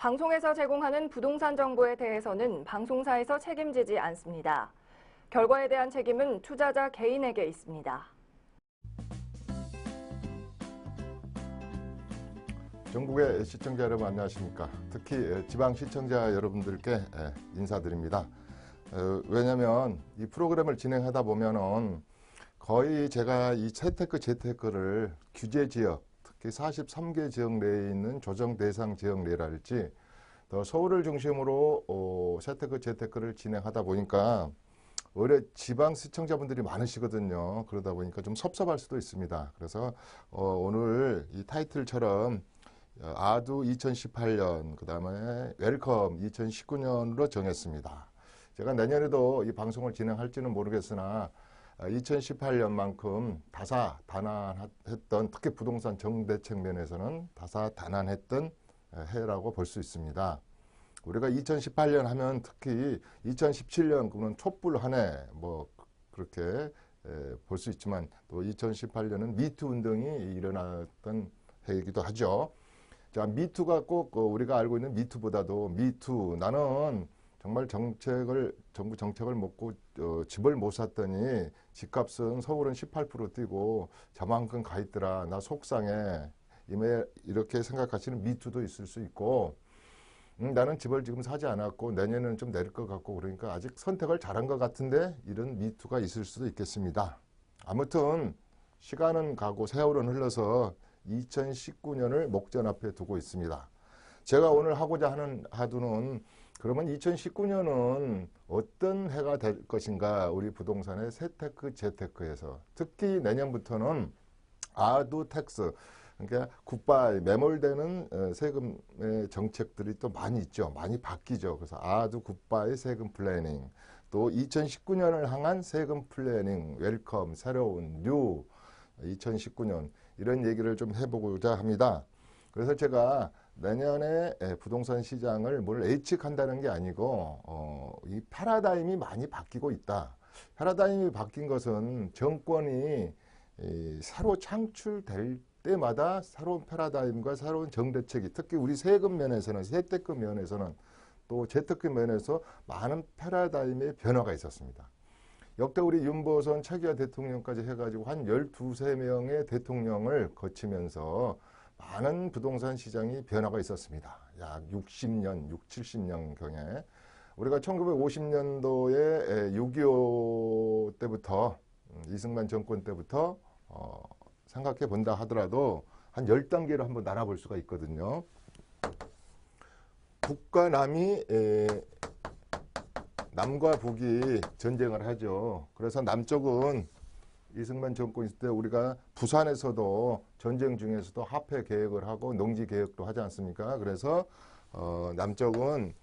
방송에서 제공하는 부동산 정보에 대해서는 방송사에서 책임지지 않습니다. 결과에 대한 책임은 투자자 개인에게 있습니다. 전국의 시청자 여러분 안녕하십니까. 특히 지방 시청자 여러분들께 인사드립니다. 왜냐하면 이 프로그램을 진행하다 보면은 거의 제가 이 채테크, 재테크를 규제 지역, 특히 43개 지역 내에 있는 조정 대상 지역 내랄지 더 서울을 중심으로 채테크, 재테크를 진행하다 보니까 오히려 지방 시청자분들이 많으시거든요. 그러다 보니까 좀 섭섭할 수도 있습니다. 그래서 오늘 이 타이틀처럼 아두 2018년, 그 다음에 웰컴 2019년으로 정했습니다. 제가 내년에도 이 방송을 진행할지는 모르겠으나 2018년만큼 다사다난했던, 특히 부동산 정대책 면에서는 다사다난했던 해라고 볼 수 있습니다. 우리가 2018년 하면 특히 2017년 그는 촛불 한 해 뭐 그렇게 볼 수 있지만 또 2018년은 미투 운동이 일어났던 해이기도 하죠. 자, 미투가 꼭 우리가 알고 있는 미투보다도 미투, 나는 정말 정부 정책을 먹고 집을 못 샀더니 집값은 서울은 18% 뛰고 저만큼 가 있더라. 나 속상해. 이렇게 생각하시는 미투도 있을 수 있고, 나는 집을 지금 사지 않았고 내년에는 좀 내릴 것 같고 그러니까 아직 선택을 잘한 것 같은데, 이런 미투가 있을 수도 있겠습니다. 아무튼 시간은 가고 세월은 흘러서 2019년을 목전 앞에 두고 있습니다. 제가 오늘 하고자 하는 하두는, 그러면 2019년은 어떤 해가 될 것인가, 우리 부동산의 세테크, 재테크에서 특히 내년부터는 아두 텍스, 그러니까 굿바이, 매몰되는 세금의 정책들이 또 많이 있죠. 많이 바뀌죠. 그래서 아두 굿바이 세금 플래닝, 또 2019년을 향한 세금 플래닝, 웰컴, 새로운 뉴 2019년, 이런 얘기를 좀 해보고자 합니다. 그래서 제가 내년에 부동산 시장을 뭘 예측한다는 게 아니고 이 패러다임이 많이 바뀌고 있다. 패러다임이 바뀐 것은 정권이 새로 창출될 때마다 새로운 패러다임과 새로운 정대책이, 특히 우리 세금 면에서는, 세테크 면에서는, 또 재테크 면에서 많은 패러다임의 변화가 있었습니다. 역대 우리 윤보선 차기화 대통령까지 해가지고 한 12~13명의 대통령을 거치면서 많은 부동산 시장이 변화가 있었습니다. 약 60년, 70년경에. 우리가 1950년도에 6.25 때부터, 이승만 정권 때부터 생각해 본다 하더라도 한 10단계로 한번 나눠볼 수가 있거든요. 북과 남이 남과 북이 전쟁을 하죠. 그래서 남쪽은 이승만 정권 있을 때 우리가 부산에서도 전쟁 중에서도 화폐 개혁을 하고 농지 개혁도 하지 않습니까? 그래서 남쪽은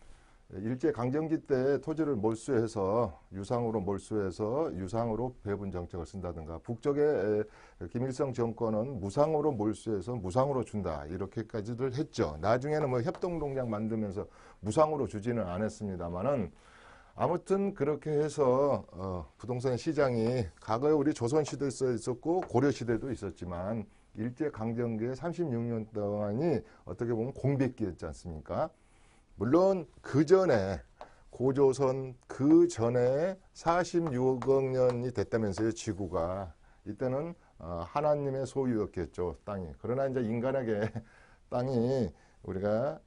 일제강점기 때 토지를 몰수해서 유상으로 배분 정책을 쓴다든가, 북쪽의 김일성 정권은 무상으로 몰수해서 무상으로 준다, 이렇게까지들 했죠. 나중에는 뭐 협동농장 만들면서 무상으로 주지는 않았습니다만은, 아무튼 그렇게 해서 부동산 시장이 과거에 우리 조선시대에 있었고 고려시대도 있었지만 일제강점기의 36년 동안이 어떻게 보면 공백기였지 않습니까? 물론 그 전에 고조선 그 전에 46억 년이 됐다면서요, 지구가. 이때는 하나님의 소유였겠죠, 땅이. 그러나 이제 인간에게 땅이, 우리가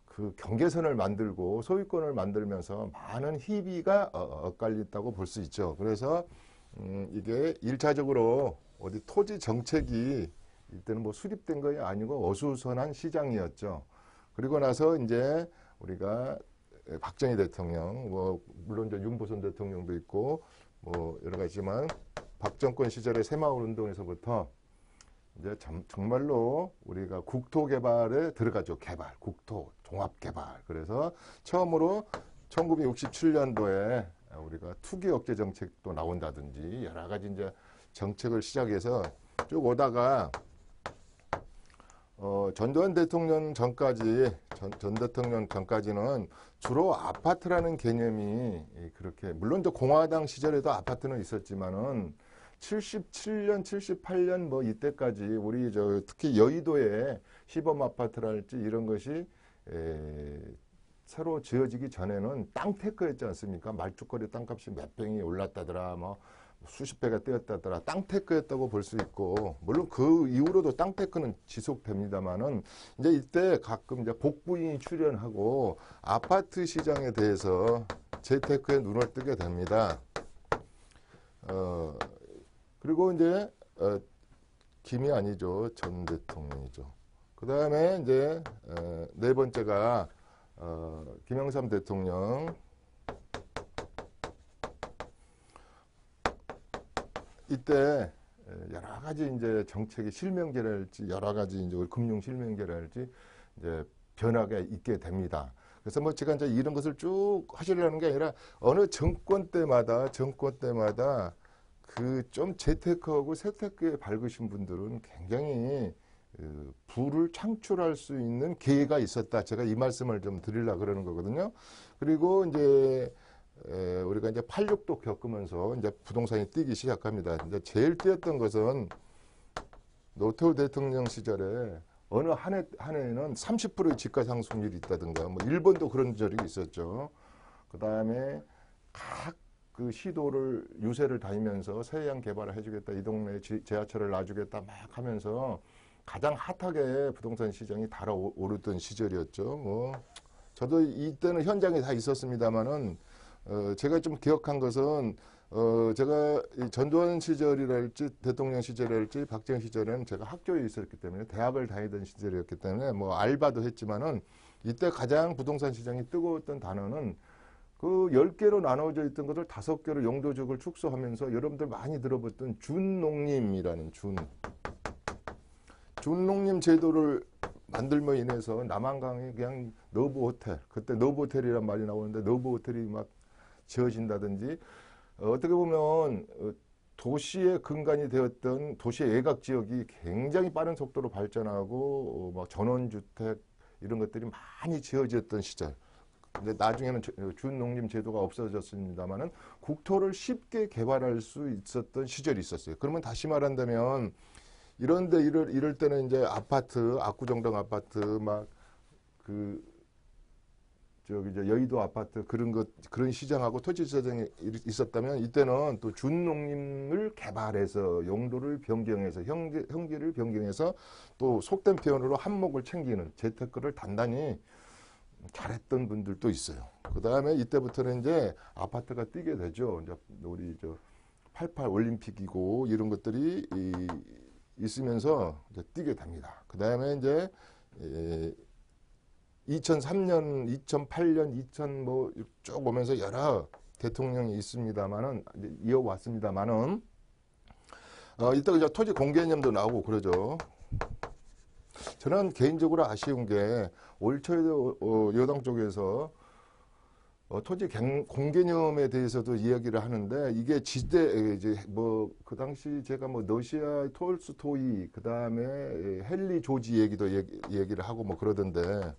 그 경계선을 만들고 소유권을 만들면서 많은 희비가 엇갈렸다고 볼 수 있죠. 그래서 이게 1차적으로 어디 토지 정책이 이때는 뭐 수립된 것이 아니고 어수선한 시장이었죠. 그리고 나서 이제 우리가 박정희 대통령, 뭐 물론 이제 윤보선 대통령도 있고 뭐 여러 가지지만, 박정권 시절의 새마을 운동에서부터 이제 정말로 우리가 국토 개발에 들어가죠. 국토 종합 개발. 그래서 처음으로 1967년도에 우리가 투기 억제 정책도 나온다든지 여러 가지 이제 정책을 시작해서 쭉 오다가 전두환 대통령 전까지, 전 대통령 전까지는 주로 아파트라는 개념이 그렇게, 물론 저 공화당 시절에도 아파트는 있었지만은 77년, 78년 뭐 이때까지 우리 특히 여의도에 시범 아파트랄지 이런 것이 새로 지어지기 전에는 땅 테크였지 않습니까? 말죽거리 땅값이 몇 배이 올랐다더라, 뭐 수십 배가 뛰었다더라, 땅 테크였다고 볼 수 있고, 물론 그 이후로도 땅 테크는 지속됩니다만은 이제 이때 가끔 이제 복부인이 출연하고 아파트 시장에 대해서 재테크에 눈을 뜨게 됩니다. 그리고 이제 김이 아니죠, 전 대통령이죠. 그 다음에 이제 네 번째가 김영삼 대통령. 이때 여러 가지 이제 정책의 실명제랄지 여러 가지 이제 금융 실명제랄지 이제 변화가 있게 됩니다. 그래서 뭐 제가 이제 이런 것을 쭉 하시려는 게 아니라 어느 정권 때마다 그 좀 재테크하고 세테크에 밝으신 분들은 굉장히 부를 창출할 수 있는 기회가 있었다. 제가 이 말씀을 좀 드리려고 그러는 거거든요. 그리고 이제 우리가 이제 86도 겪으면서 이제 부동산이 뛰기 시작합니다. 이제 제일 뛰었던 것은 노태우 대통령 시절에 어느 한 해에는 30%의 집가 상승률이 있다든가, 뭐 일본도 그런 적이 있었죠. 그 다음에 각 그 시도를 유세를 다니면서 서해안 개발을 해주겠다, 이 동네에 지하철을 놔주겠다 막 하면서 가장 핫하게 부동산 시장이 달아오르던 시절이었죠. 뭐 저도 이때는 현장에 다 있었습니다만은 제가 좀 기억한 것은 제가 전두환 시절이랄지 대통령 시절이랄지 박정희 시절에는 제가 학교에 있었기 때문에 대학을 다니던 시절이었기 때문에 뭐 알바도 했지만은 이때 가장 부동산 시장이 뜨거웠던 단어는 그 10개로 나눠져 있던 것을 5개로 용도적을 축소하면서 여러분들 많이 들어봤던 준농림이라는 준농림 제도를 만들며 인해서 남한강에 그냥 너브 호텔, 그때 너브 호텔이란 말이 나오는데 너브 호텔이 막 지어진다든지, 어떻게 보면 도시의 근간이 되었던 도시의 외곽 지역이 굉장히 빠른 속도로 발전하고 막 전원주택 이런 것들이 많이 지어졌던 시절. 근데 나중에는 준농림 제도가 없어졌습니다만은 국토를 쉽게 개발할 수 있었던 시절이 있었어요. 그러면 다시 말한다면 이런데 이럴 때는 이제 아파트, 압구정동 아파트 막 저기 이제 여의도 아파트 그런 시장하고 토지 시장이 있었다면 이때는 또 준농림을 개발해서 용도를 변경해서 형질을 변경해서 또 속된 표현으로 한몫을 챙기는 재테크를 단단히 잘했던 분들도 있어요. 그 다음에 이때부터는 이제 아파트가 뛰게 되죠. 이제 우리 88 올림픽이고 이런 것들이 있으면서 이제 뛰게 됩니다. 그 다음에 이제 2003년, 2008년, 2000 뭐 쭉 오면서 여러 대통령이 있습니다만은 이어왔습니다만은 이때 이제 토지 공개념도 나오고 그러죠. 저는 개인적으로 아쉬운 게 올 초에도 여당 쪽에서 토지 공개념에 대해서도 이야기를 하는데 이게 이제 뭐 그 당시 제가 뭐 러시아 톨스토이 그 다음에 헨리 조지 얘기를 하고 뭐 그러던데,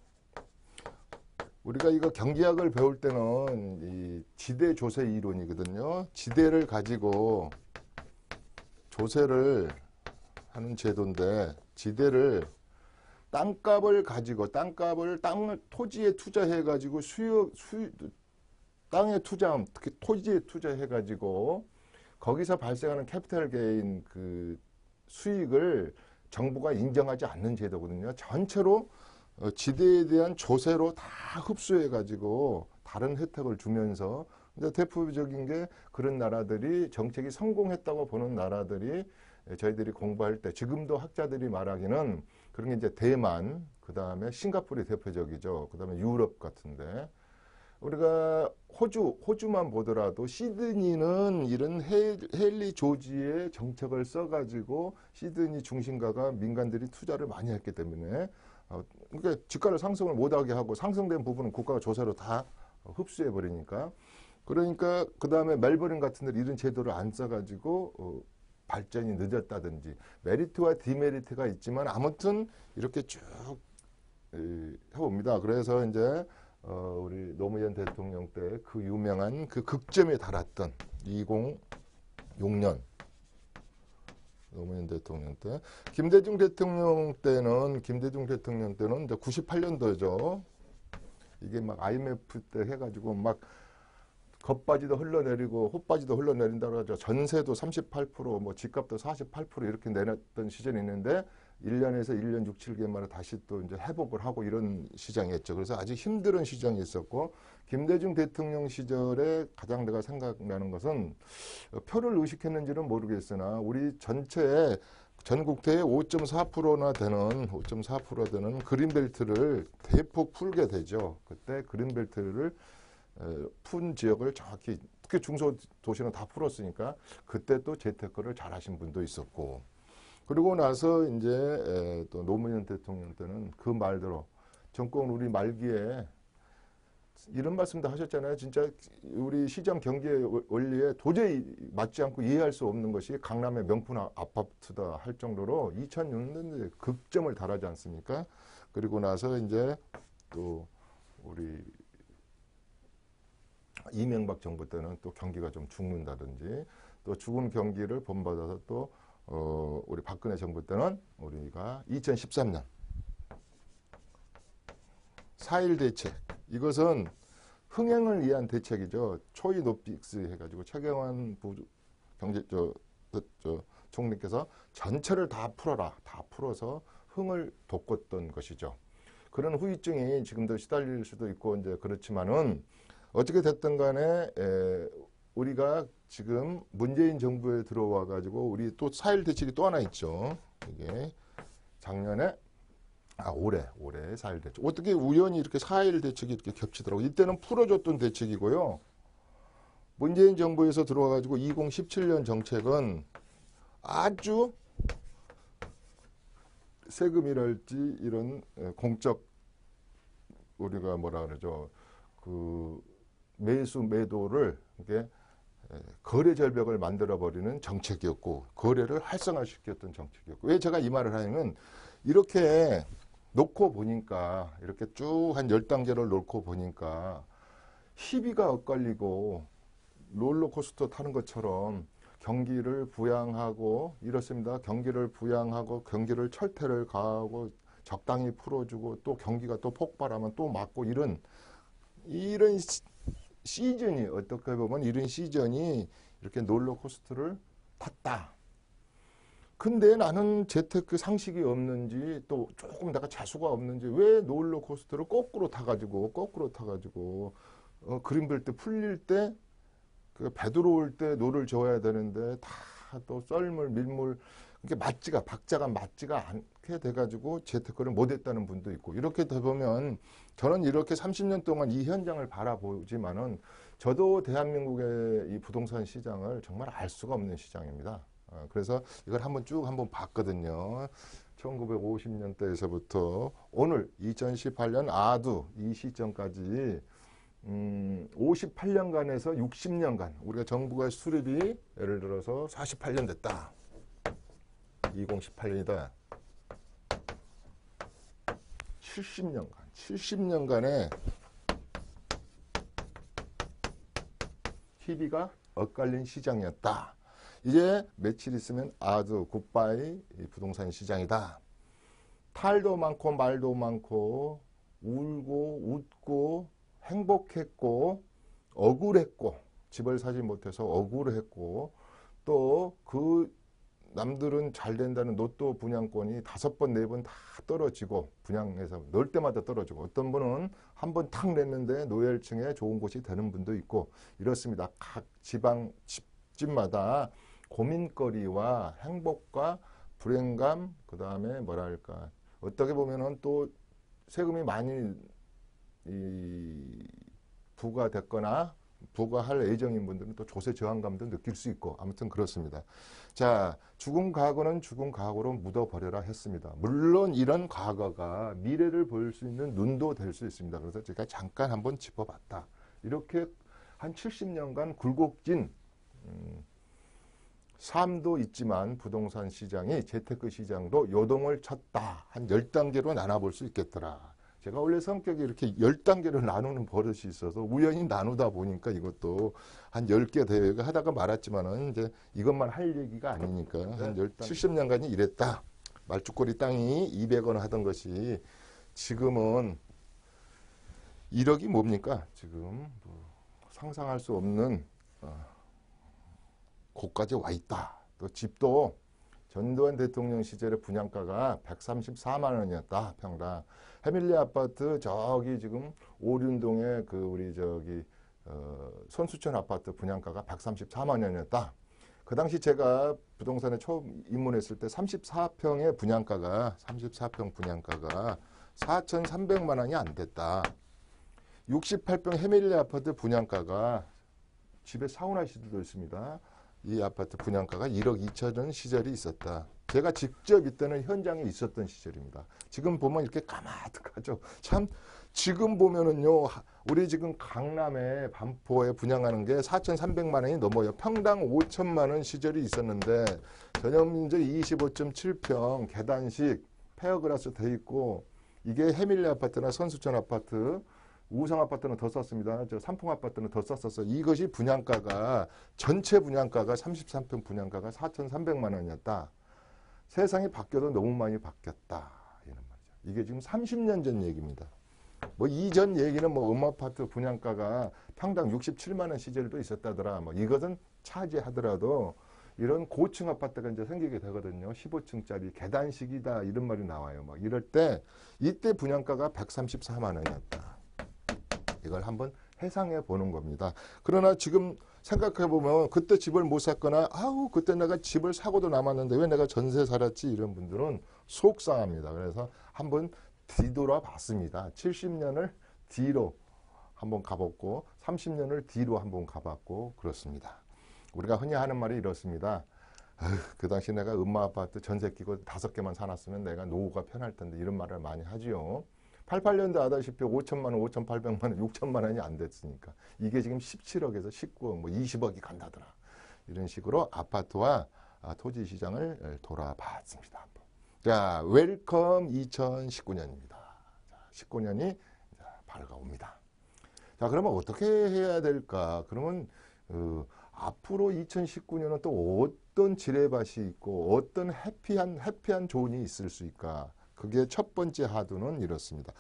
우리가 이거 경제학을 배울 때는 이 지대 조세 이론이거든요. 지대를 가지고 조세를 하는 제도인데, 지대를 땅값을 가지고 토지에 투자해 가지고 땅에 투자함, 특히 토지에 투자해 가지고 거기서 발생하는 캐피탈 게인 그 수익을 정부가 인정하지 않는 제도거든요. 전체로 지대에 대한 조세로 다 흡수해 가지고 다른 혜택을 주면서, 근데 대표적인 게 그런 나라들이 정책이 성공했다고 보는 나라들이 저희들이 공부할 때 지금도 학자들이 말하기는 그런 게 이제 대만, 그 다음에 싱가포르이 대표적이죠. 그 다음에 유럽 같은데, 우리가 호주만 보더라도 시드니는 이런 헨리 조지의 정책을 써가지고 시드니 중심가가 민간들이 투자를 많이 했기 때문에 그러니까 집가를 상승을 못하게 하고 상승된 부분은 국가가 조세로 다 흡수해 버리니까, 그러니까 그 다음에 멜버른 같은 데 이런 제도를 안 써가지고 발전이 늦었다든지 메리트와 디메리트가 있지만 아무튼 이렇게 쭉 해봅니다. 그래서 이제 우리 노무현 대통령 때 그 유명한 그 극점에 달았던 2006년 노무현 대통령 때, 김대중 대통령 때는 이제 98년도죠. 이게 막 IMF 때 해가지고 막 겉바지도 흘러내리고 헛바지도 흘러내린다고 하죠. 전세도 38%, 뭐 집값도 48% 이렇게 내렸던 시절이 있는데 1년에서 1년 6, 7개월 만에 다시 또 이제 회복을 하고 이런 시장이었죠. 그래서 아주 힘든 시장이 있었고 김대중 대통령 시절에 가장 내가 생각나는 것은 표를 의식했는지는 모르겠으나 우리 전체의 전국대의 5.4%나 되는 그린벨트를 대폭 풀게 되죠. 그때 그린벨트를 푼 지역을 정확히 특히 중소도시는 다 풀었으니까 그때 또 재테크를 잘 하신 분도 있었고 그리고 나서 이제 또 노무현 대통령 때는 그 말대로 정권 우리 말기에 이런 말씀도 하셨잖아요. 진짜 우리 시장 경기의 원리에 도저히 맞지 않고 이해할 수 없는 것이 강남의 명품 아파트다 할 정도로 2006년도에 극점을 달하지 않습니까? 그리고 나서 이제 또 우리 이명박 정부 때는 또 경기가 좀 죽는다든지 또 죽은 경기를 본받아서 또 우리 박근혜 정부 때는 우리가 2013년 4.1 대책 이것은 흥행을 위한 대책이죠. 초이 노픽스 해가지고 최경환 총리께서 전체를 다 풀어라. 다 풀어서 흥을 돋궜던 것이죠. 그런 후유증이 지금도 시달릴 수도 있고 이제 그렇지만은 어떻게 됐든 간에 우리가 지금 문재인 정부에 들어와 가지고 우리 또 4.1 대책이 또 하나 있죠. 이게 작년에 올해 4.1 대책. 어떻게 우연히 이렇게 4.1 대책이 이렇게 겹치더라고요. 이때는 풀어줬던 대책이고요. 문재인 정부에서 들어와 가지고 2017년 정책은 아주 세금이랄지 이런 공적 우리가 뭐라 그러죠. 그 매수 매도를 이게 거래 절벽을 만들어 버리는 정책이었고 거래를 활성화시켰던 정책이었고 왜 제가 이 말을 하냐면 이렇게 놓고 보니까 이렇게 쭉 한 10단계를 놓고 보니까 희비가 엇갈리고 롤러코스터 타는 것처럼 경기를 부양하고 이렇습니다. 경기를 부양하고 경기를 철퇴를 가하고 적당히 풀어주고 또 경기가 또 폭발하면 또 막고 이런 시즌이 어떻게 보면 이런 시즌이 이렇게 롤러코스터를 탔다. 근데 나는 재테크 상식이 없는지 또 조금 내가 재수가 없는지 왜 롤러코스터를 거꾸로 타가지고 그린벨트 풀릴 때 배 들어올 때 노를 저어야 되는데 다 또 썰물 밀물 이게 박자가 맞지가 않게 돼가지고 재테크를 못했다는 분도 있고 이렇게 되보면 저는 이렇게 30년 동안 이 현장을 바라보지만은 저도 대한민국의 이 부동산 시장을 정말 알 수가 없는 시장입니다. 그래서 이걸 한번 봤거든요. 1950년대에서부터 오늘 2018년 아두 이 시점까지 58년간에서 60년간 우리가 정부가 수립이 예를 들어서 48년 됐다. 2018년이다. 70년간에 희비가 엇갈린 시장이었다. 이제 며칠 있으면 아주 굿바이 부동산 시장이다. 탈도 많고 말도 많고 울고 웃고 행복했고 억울했고 집을 사지 못해서 억울했고 또 그 남들은 잘 된다는 로또 분양권이 5번, 4번 다 떨어지고 분양해서 넣을 때마다 떨어지고 어떤 분은 한 번 탁 냈는데 노열층에 좋은 곳이 되는 분도 있고 이렇습니다. 각 지방 집집마다 고민거리와 행복과 불행감 그다음에 뭐랄까 어떻게 보면은 또 세금이 많이 부과됐거나 부과할 예정인 분들은 또 조세 저항감도 느낄 수 있고 아무튼 그렇습니다. 자, 죽은 과거는 죽은 과거로 묻어버려라 했습니다. 물론 이런 과거가 미래를 볼 수 있는 눈도 될 수 있습니다. 그래서 제가 잠깐 한번 짚어봤다. 이렇게 한 70년간 굴곡진 삶도 있지만 부동산 시장이 재테크 시장도 요동을 쳤다. 한 10단계로 나눠볼 수 있겠더라. 제가 원래 성격이 이렇게 10단계로 나누는 버릇이 있어서 우연히 나누다 보니까 이것도 한 10개 대회가 하다가 말았지만은 이제 이것만 할 얘기가 아니니까 한 70년간이 이랬다. 말죽거리 땅이 200원 하던 것이 지금은 1억이 뭡니까? 지금 뭐 상상할 수 없는 곳까지 와 있다. 또 집도 전두환 대통령 시절에 분양가가 134만 원이었다. 평당. 해밀리 아파트 저기 지금 오륜동에 그 우리 저기 손수천 아파트 분양가가 134만 원이었다. 그 당시 제가 부동산에 처음 입문했을 때 34평의 분양가가 34평 분양가가 4,300만 원이 안 됐다. 68평 해밀리 아파트 분양가가 집에 사우나 시설도 있습니다. 이 아파트 분양가가 1억 2천원 시절이 있었다. 제가 직접 이때는 현장에 있었던 시절입니다. 지금 보면 이렇게 까마득하죠. 참 지금 보면은요. 우리 지금 강남에 반포에 분양하는 게 4,300만 원이 넘어요. 평당 5천만 원 시절이 있었는데 전용면적 25.7평 계단식 페어그라스 돼 있고 이게 해밀리 아파트나 선수촌 아파트 우성 아파트는 더 쌌습니다. 저 삼풍 아파트는 더 쌌었어요. 이것이 분양가가 전체 분양가가 33평 분양가가 4,300만 원이었다. 세상이 바뀌어도 너무 많이 바뀌었다. 이런 말이죠. 이게 지금 30년 전 얘기입니다. 뭐 이전 얘기는 뭐 음아파트 분양가가 평당 67만 원 시절도 있었다더라. 뭐 이것은 차지하더라도 이런 고층 아파트가 이제 생기게 되거든요. 15층짜리 계단식이다 이런 말이 나와요. 막 이럴 때 이때 분양가가 134만 원이었다. 이걸 한번 해상해 보는 겁니다. 그러나 지금 생각해 보면 그때 집을 못 샀거나 아우 그때 내가 집을 사고도 남았는데 왜 내가 전세 살았지 이런 분들은 속상합니다. 그래서 한번 뒤돌아 봤습니다. 70년을 뒤로 한번 가봤고 30년을 뒤로 한번 가봤고 그렇습니다. 우리가 흔히 하는 말이 이렇습니다. 그 당시 내가 음마아파트 전세 끼고 5개만 사놨으면 내가 노후가 편할 텐데 이런 말을 많이 하지요. 88년도 아다시피 5천만 원, 5,800만 원, 6천만 원이 안 됐으니까 이게 지금 17억에서 19억, 뭐 20억이 간다더라. 이런 식으로 아파트와 토지 시장을 돌아봤습니다. 자, 웰컴 2019년입니다. 19년이 밝아옵니다. 자, 그러면 어떻게 해야 될까? 그러면 앞으로 2019년은 또 어떤 지뢰밭이 있고 어떤 해피한 조언이 있을 수 있을까? 그게 첫 번째 하두는 이렇습니다.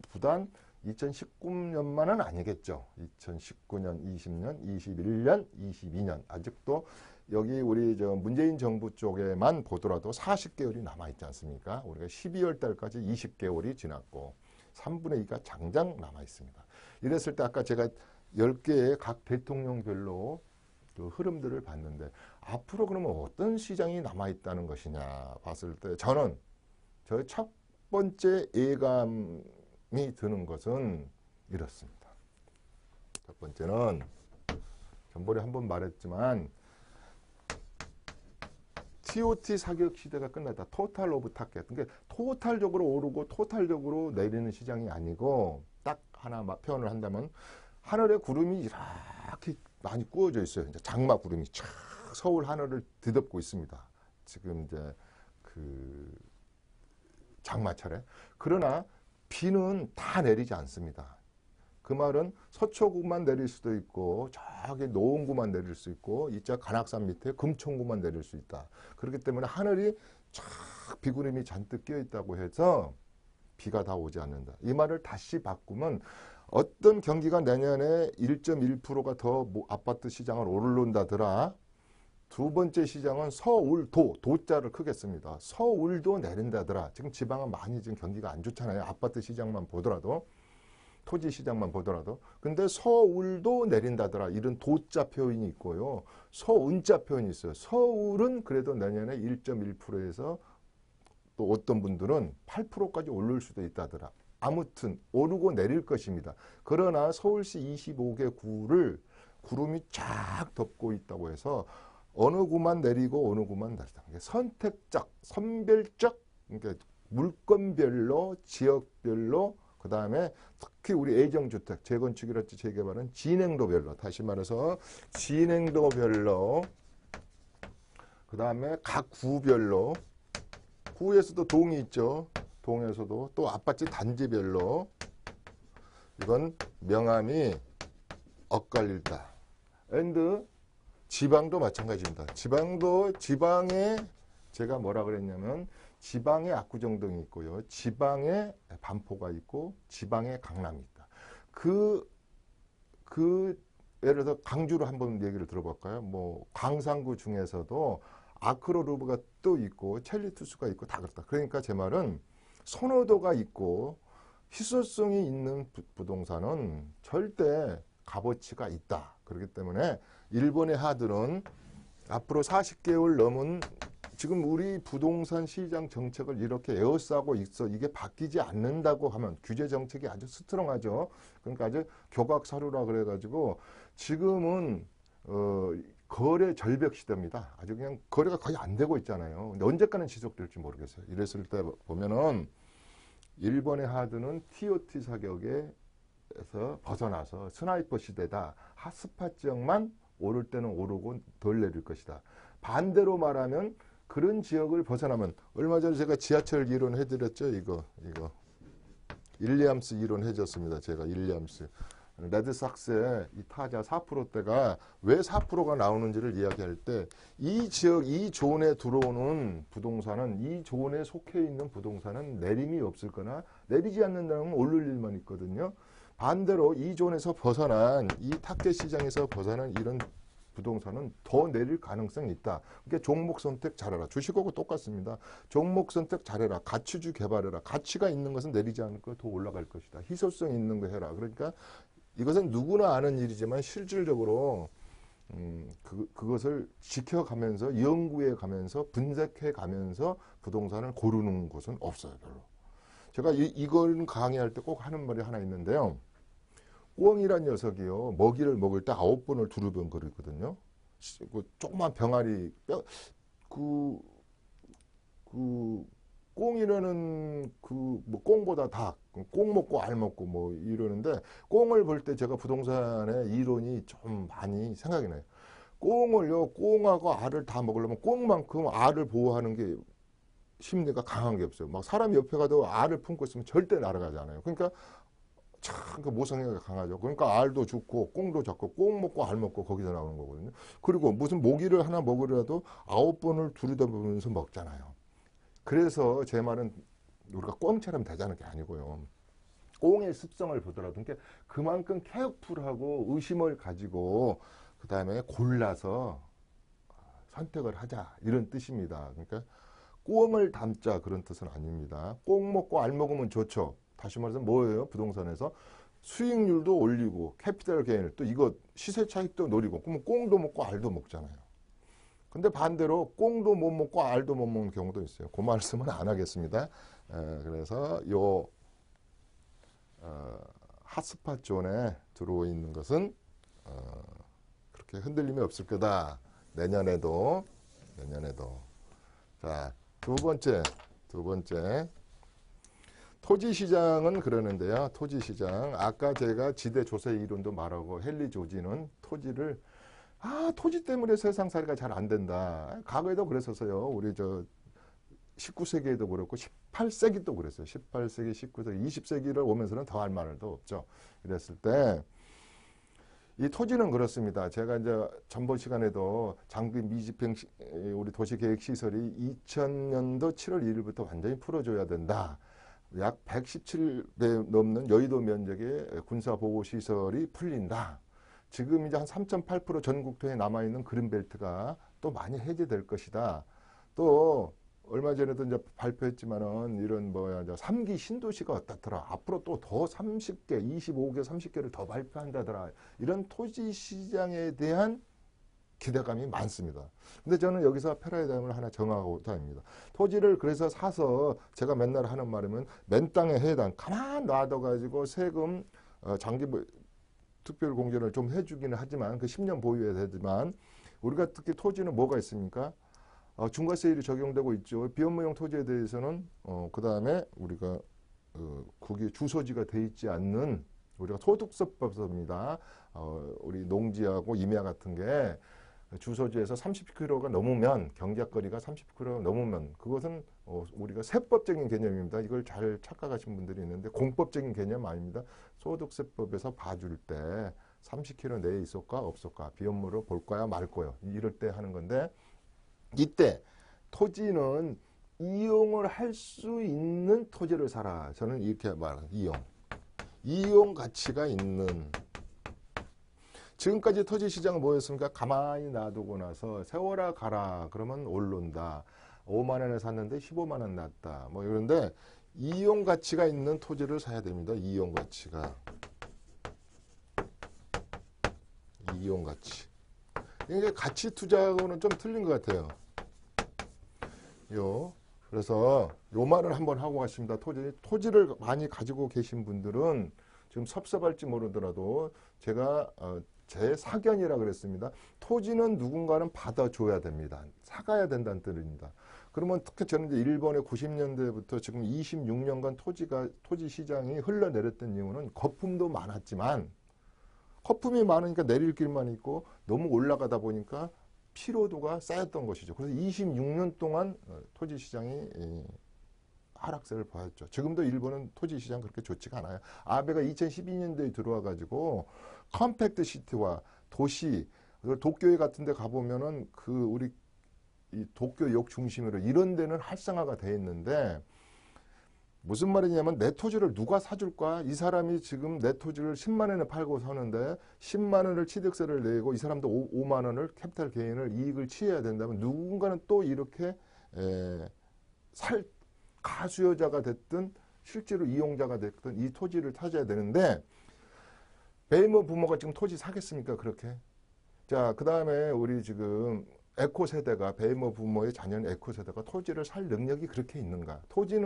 부단 2019년만은 아니겠죠. 2019년, 20년, 21년, 22년 아직도 여기 우리 저 문재인 정부 쪽에만 보더라도 40개월이 남아있지 않습니까? 우리가 12월 달까지 20개월이 지났고 3분의 2가 장장 남아있습니다. 이랬을 때 아까 제가 10개의 각 대통령별로 그 흐름들을 봤는데 앞으로 그러면 어떤 시장이 남아있다는 것이냐 봤을 때 저는 저의 첫 번째 예감이 드는 것은 이렇습니다. 첫 번째는 전번에 한번 말했지만 TOT 사격 시대가 끝났다. 토탈 오브 타겟. 그러니까 토탈적으로 오르고 토탈적으로 내리는 시장이 아니고 딱 하나 표현을 한다면 하늘에 구름이 이렇게 많이 꾸어져 있어요. 이제 장마 구름이 촥 서울 하늘을 뒤덮고 있습니다. 지금 이제 그 장마철에. 그러나 비는 다 내리지 않습니다. 그 말은 서초구만 내릴 수도 있고 저기 노원구만 내릴 수 있고 이자 관악산 밑에 금천구만 내릴 수 있다. 그렇기 때문에 하늘이 쫙 비구름이 잔뜩 끼어 있다고 해서 비가 다 오지 않는다. 이 말을 다시 바꾸면 어떤 경기가 내년에 1.1%가 더 아파트 시장을 오르는다더라. 두 번째 시장은 서울도, 도자를 크게 씁니다. 서울도 내린다더라. 지금 지방은 많이 지금 경기가 안 좋잖아요. 아파트 시장만 보더라도, 토지 시장만 보더라도. 근데 서울도 내린다더라. 이런 도자 표현이 있고요. 서운자 표현이 있어요. 서울은 그래도 내년에 1.1%에서 또 어떤 분들은 8%까지 오를 수도 있다더라. 아무튼 오르고 내릴 것입니다. 그러나 서울시 25개 구를 구름이 쫙 덮고 있다고 해서 어느 구만 내리고 어느 구만 내리다. 선택적, 선별적, 그러니까 물건별로, 지역별로, 그 다음에 특히 우리 애정주택, 재건축이랄지 재개발은 진행도별로, 다시 말해서 진행도별로, 그 다음에 각 구별로, 구에서도 동이 있죠. 동에서도 또 아파트 단지별로, 이건 명암이 엇갈린다. 앤드 지방도 마찬가지입니다. 지방에 제가 뭐라 그랬냐면 지방에 압구정동이 있고요. 지방에 반포가 있고 지방에 강남이 있다. 그 예를 들어 강주로 한번 얘기를 들어볼까요? 뭐 광산구 중에서도 아크로루브가 또 있고 첼리투스가 있고 다 그렇다. 그러니까 제 말은 선호도가 있고 희소성이 있는 부동산은 절대 값어치가 있다. 그렇기 때문에 일본의 하들은 앞으로 40개월 넘은 지금 우리 부동산 시장 정책을 이렇게 에워싸고 있어. 이게 바뀌지 않는다고 하면 규제 정책이 아주 스트롱하죠. 그러니까 아주 교각사루라 그래가지고 지금은 거래 절벽 시대입니다. 아주 그냥 거래가 거의 안 되고 있잖아요. 근데 언제까지는 지속될지 모르겠어요. 이랬을 때 보면은 일본의 하드는 TOT 사격에서 벗어나서 스나이퍼 시대다. 핫스팟 지역만 오를 때는 오르고 덜 내릴 것이다. 반대로 말하면 그런 지역을 벗어나면 얼마 전에 제가 지하철 이론 해드렸죠. 이거 일리암스 이론 해줬습니다. 제가 일리암스 레드삭스의 이 타자 4%대가 왜 4%가 나오는지를 이야기할 때 이 지역 이 존에 들어오는 부동산은 이 존에 속해 있는 부동산은 내림이 없을 거나 내리지 않는다면 오를 일만 있거든요. 반대로 이 존에서 벗어난 이 타겟 시장에서 벗어난 이런 부동산은 더 내릴 가능성이 있다. 그러니까 종목 선택 잘해라. 주식하고 똑같습니다. 종목 선택 잘해라. 가치주 개발해라. 가치가 있는 것은 내리지 않을 거 더 올라갈 것이다. 희소성 있는 거 해라. 그러니까 이것은 누구나 아는 일이지만 실질적으로 그것을 지켜가면서 연구해 가면서 분석해 가면서 부동산을 고르는 곳은 없어요. 별로. 제가 이걸 강의할 때 꼭 하는 말이 하나 있는데요. 꿩이란 녀석이요. 먹이를 먹을 때 9번을 두루번거리거든요. 조그만 병아리 꿩이라는 뭐 꿩보다 닭, 꿩 먹고 알 먹고 뭐 이러는데 꿩을 볼 때 제가 부동산의 이론이 좀 많이 생각이 나요. 꿩하고 알을 다 먹으려면 꿩만큼 알을 보호하는 게 심리가 강한 게 없어요. 막 사람이 옆에 가도 알을 품고 있으면 절대 날아가지 않아요. 그러니까 참 그 모성애가 강하죠. 그러니까 알도 죽고 꽁도 잡고 꽁 먹고 알 먹고 거기서 나오는 거거든요. 그리고 무슨 모기를 하나 먹으려도 9번을 두리다보면서 먹잖아요. 그래서 제 말은 우리가 꽁처럼 되자는 게 아니고요. 꽁의 습성을 보더라도 그러니까 그만큼 케어풀하고 의심을 가지고 그 다음에 골라서 선택을 하자 이런 뜻입니다. 그러니까 꽁을 담자 그런 뜻은 아닙니다. 꽁 먹고 알 먹으면 좋죠. 다시 말해서 뭐예요? 부동산에서 수익률도 올리고 캐피탈 게인을 또 이거 시세 차익도 노리고 그러면 꽁도 먹고 알도 먹잖아요. 근데 반대로 꽁도 못 먹고 알도 못 먹는 경우도 있어요. 그 말씀은 안 하겠습니다. 그래서 요 핫스팟 존에 들어와 있는 것은 그렇게 흔들림이 없을 거다. 내년에도. 자, 두 번째 토지 시장은 그러는데요. 토지 시장 아까 제가 지대 조세 이론도 말하고 헨리 조지는 토지를 토지 때문에 세상살이가 잘 안 된다. 과거에도 그랬었어요. 우리 19세기에도 그렇고 18세기도 그랬어요. 18세기, 19세기, 20세기를 오면서는 더 할 말도 없죠. 이랬을 때 이 토지는 그렇습니다. 제가 이제 전번 시간에도 장기 미집행 우리 도시계획시설이 2000년도 7월 1일부터 완전히 풀어줘야 된다. 약 117배 넘는 여의도 면적의 군사보호시설이 풀린다. 지금 이제 한 3.8% 전국토에 남아있는 그린벨트가 또 많이 해제될 것이다. 또 얼마 전에도 이제 발표했지만은 이런 3기 신도시가 어떻더라. 앞으로 또 더 30개, 25개, 30개를 더 발표한다더라. 이런 토지 시장에 대한 기대감이 많습니다. 근데 저는 여기서 패러다임을 하나 정하고자 합니다. 토지를 그래서 사서 제가 맨날 하는 말이면 맨 땅에 해당 가만 놔둬가지고 세금 장기 특별 공제를 좀 해주기는 하지만 그 10년 보유해야 되지만 우리가 특히 토지는 뭐가 있습니까? 중과세율이 적용되고 있죠. 비업무용 토지에 대해서는 그 다음에 우리가 국이 주소지가 돼 있지 않는 우리가 소득세법입니다. 우리 농지하고 임야 같은 게 주소지에서 30km가 넘으면 경작거리가 30km가 넘으면 그것은 우리가 세법적인 개념입니다. 이걸 잘 착각하신 분들이 있는데 공법적인 개념 아닙니다. 소득세법에서 봐줄 때 30km 내에 있을까 없을까 비업무로 볼 거야 말 거야 이럴 때 하는 건데 이때 토지는 이용을 할 수 있는 토지를 사라. 저는 이렇게 말합니다. 이용 가치가 있는. 지금까지 토지 시장은 뭐였습니까? 가만히 놔두고 나서 세워라 가라 그러면 오른다. 5만 원에 샀는데 15만 원 났다. 뭐 이런데 이용 가치가 있는 토지를 사야 됩니다. 이용 가치가. 이용 가치. 이게 가치 투자하고는 좀 틀린 것 같아요. 그래서 요 말을 한번 하고 가십니다. 토지를 많이 가지고 계신 분들은 지금 섭섭할지 모르더라도 제가 제 사견이라 그랬습니다. 토지는 누군가는 받아줘야 됩니다. 사가야 된다는 뜻입니다. 그러면 특히 저는 이제 일본의 90년대부터 지금 26년간 토지 시장이 흘러내렸던 이유는 거품도 많았지만 거품이 많으니까 내릴 길만 있고 너무 올라가다 보니까 피로도가 쌓였던 것이죠. 그래서 26년 동안 토지 시장이 하락세를 보였죠. 지금도 일본은 토지 시장 그렇게 좋지가 않아요. 아베가 2012년도에 들어와 가지고 컴팩트 시티와 도시, 도쿄에 같은 데 가보면은 우리 이 도쿄역 중심으로 이런 데는 활성화가 돼 있는데 무슨 말이냐면 내 토지를 누가 사줄까? 이 사람이 지금 내 토지를 10만 원에 팔고 사는데 10만 원을 취득세를 내고 이 사람도 5만 원을 캐피탈 게인을 이익을 취해야 된다면 누군가는 또 이렇게 가수요자가 됐든 실제로 이용자가 됐든 이 토지를 타줘야 되는데 베이머 부모가 지금 토지 사겠습니까? 그렇게. 자, 그 다음에 우리 지금 에코 세대가 베이머 부모의 자녀는 에코 세대가 토지를 살 능력이 그렇게 있는가? 토지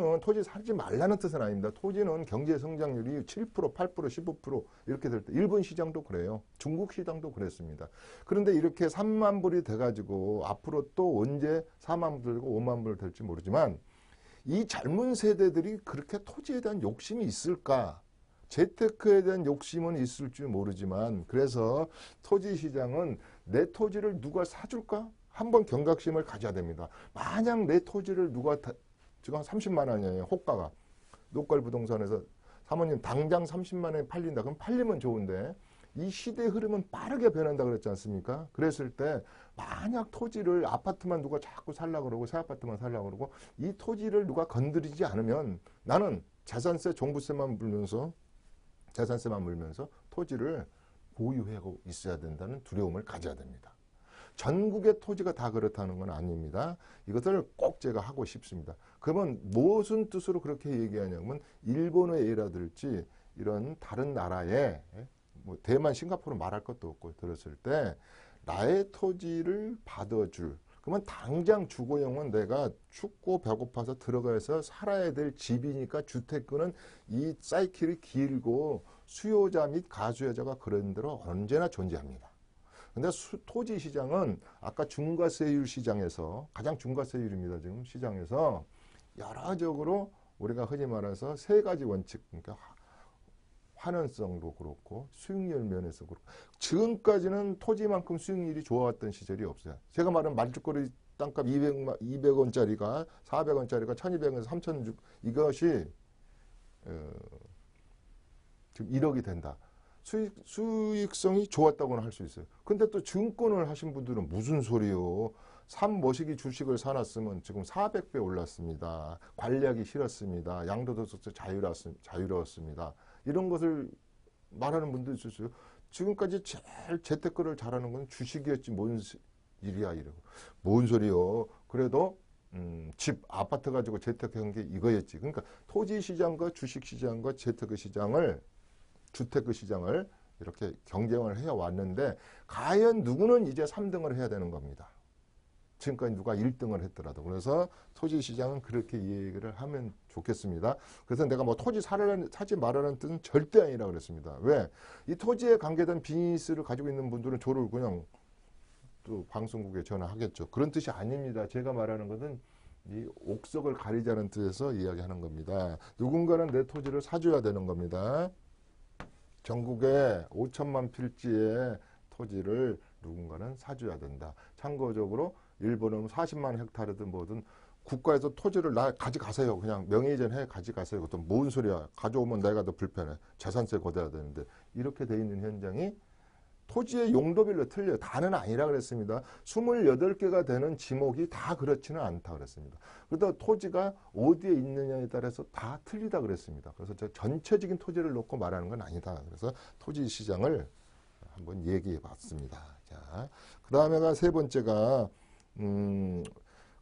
사지 말라는 뜻은 아닙니다. 토지는 경제 성장률이 7%, 8%, 15% 이렇게 될 때 일본 시장도 그래요. 중국 시장도 그랬습니다. 그런데 이렇게 3만 불이 돼가지고 앞으로 또 언제 4만 불 들고 5만 불 될지 모르지만 이 젊은 세대들이 그렇게 토지에 대한 욕심이 있을까? 재테크에 대한 욕심은 있을 줄 모르지만 그래서 토지 시장은 내 토지를 누가 사줄까? 한번 경각심을 가져야 됩니다. 만약 내 토지를 지금 한 30만 원이에요. 호가가. 노컬 부동산에서 사모님 당장 30만 원에 팔린다. 그럼 팔리면 좋은데 이 시대의 흐름은 빠르게 변한다 그랬지 않습니까? 그랬을 때 만약 토지를 아파트만 누가 자꾸 살려고 그러고 새 아파트만 살려고 그러고 이 토지를 누가 건드리지 않으면 나는 재산세 종부세만 물면서 토지를 보유하고 있어야 된다는 두려움을 가져야 됩니다. 전국의 토지가 다 그렇다는 건 아닙니다. 이것을 꼭 제가 하고 싶습니다. 그러면 무슨 뜻으로 그렇게 얘기하냐면 일본의 예라들지 이런 다른 나라에 뭐 대만, 싱가포르 말할 것도 없고 들었을 때 나의 토지를 받아줄 그러면 당장 주거용은 내가 춥고 배고파서 들어가서 살아야 될 집이니까 주택은 이 사이클이 길고 수요자 및 가수요자가 그런 대로 언제나 존재합니다. 근데 토지 시장은 아까 중과세율 시장에서 가장 중과세율입니다. 지금 시장에서 여러적으로 우리가 흔히 말해서 세 가지 원칙 그러니까 환원성도 그렇고 수익률 면에서 그렇고 지금까지는 토지만큼 수익률이 좋아왔던 시절이 없어요. 제가 말한 말죽거리 땅값 200원짜리가 400원짜리가 1200원에서 3000원 이것이 지금 1억이 된다. 수익성이 좋았다고는 할 수 있어요. 근데 또 증권을 하신 분들은 무슨 소리요? 삼모시기 주식을 사놨으면 지금 400배 올랐습니다. 관리하기 싫었습니다. 양도소득세 자유로웠습니다. 이런 것을 말하는 분도 있었어요. 지금까지 제일 재테크를 잘하는 건 주식이었지 뭔 일이야 이러고. 뭔 소리요? 그래도 집, 아파트 가지고 재테크한 게 이거였지. 그러니까 토지 시장과 주식 시장과 재테크 시장을 주테크 시장을 이렇게 경쟁을 해왔는데 과연 누구는 이제 3등을 해야 되는 겁니다. 지금까지 누가 1등을 했더라도. 그래서 토지 시장은 그렇게 얘기를 하면 좋겠습니다. 그래서 내가 뭐 토지 사지 말라는 뜻은 절대 아니라 그랬습니다. 왜? 이 토지에 관계된 비즈니스를 가지고 있는 분들은 저를 그냥 또 방송국에 전화하겠죠. 그런 뜻이 아닙니다. 제가 말하는 것은 이 옥석을 가리자는 뜻에서 이야기하는 겁니다. 누군가는 내 토지를 사줘야 되는 겁니다. 전국에 5천만 필지의 토지를 누군가는 사줘야 된다. 참고적으로 일본은 40만 헥타르든 뭐든 국가에서 토지를 가져가세요. 그냥 명의이전 해 가져가세요. 그것도 뭔 소리야. 가져오면 내가 더 불편해. 재산세 걷어야 되는데. 이렇게 돼 있는 현장이 토지의 용도별로 틀려요. 다는 아니라 그랬습니다. 28개가 되는 지목이 다 그렇지는 않다 그랬습니다. 그러다 토지가 어디에 있느냐에 따라서 다 틀리다 그랬습니다. 그래서 저 전체적인 토지를 놓고 말하는 건 아니다. 그래서 토지 시장을 한번 얘기해 봤습니다. 자, 그 다음에가 세 번째가,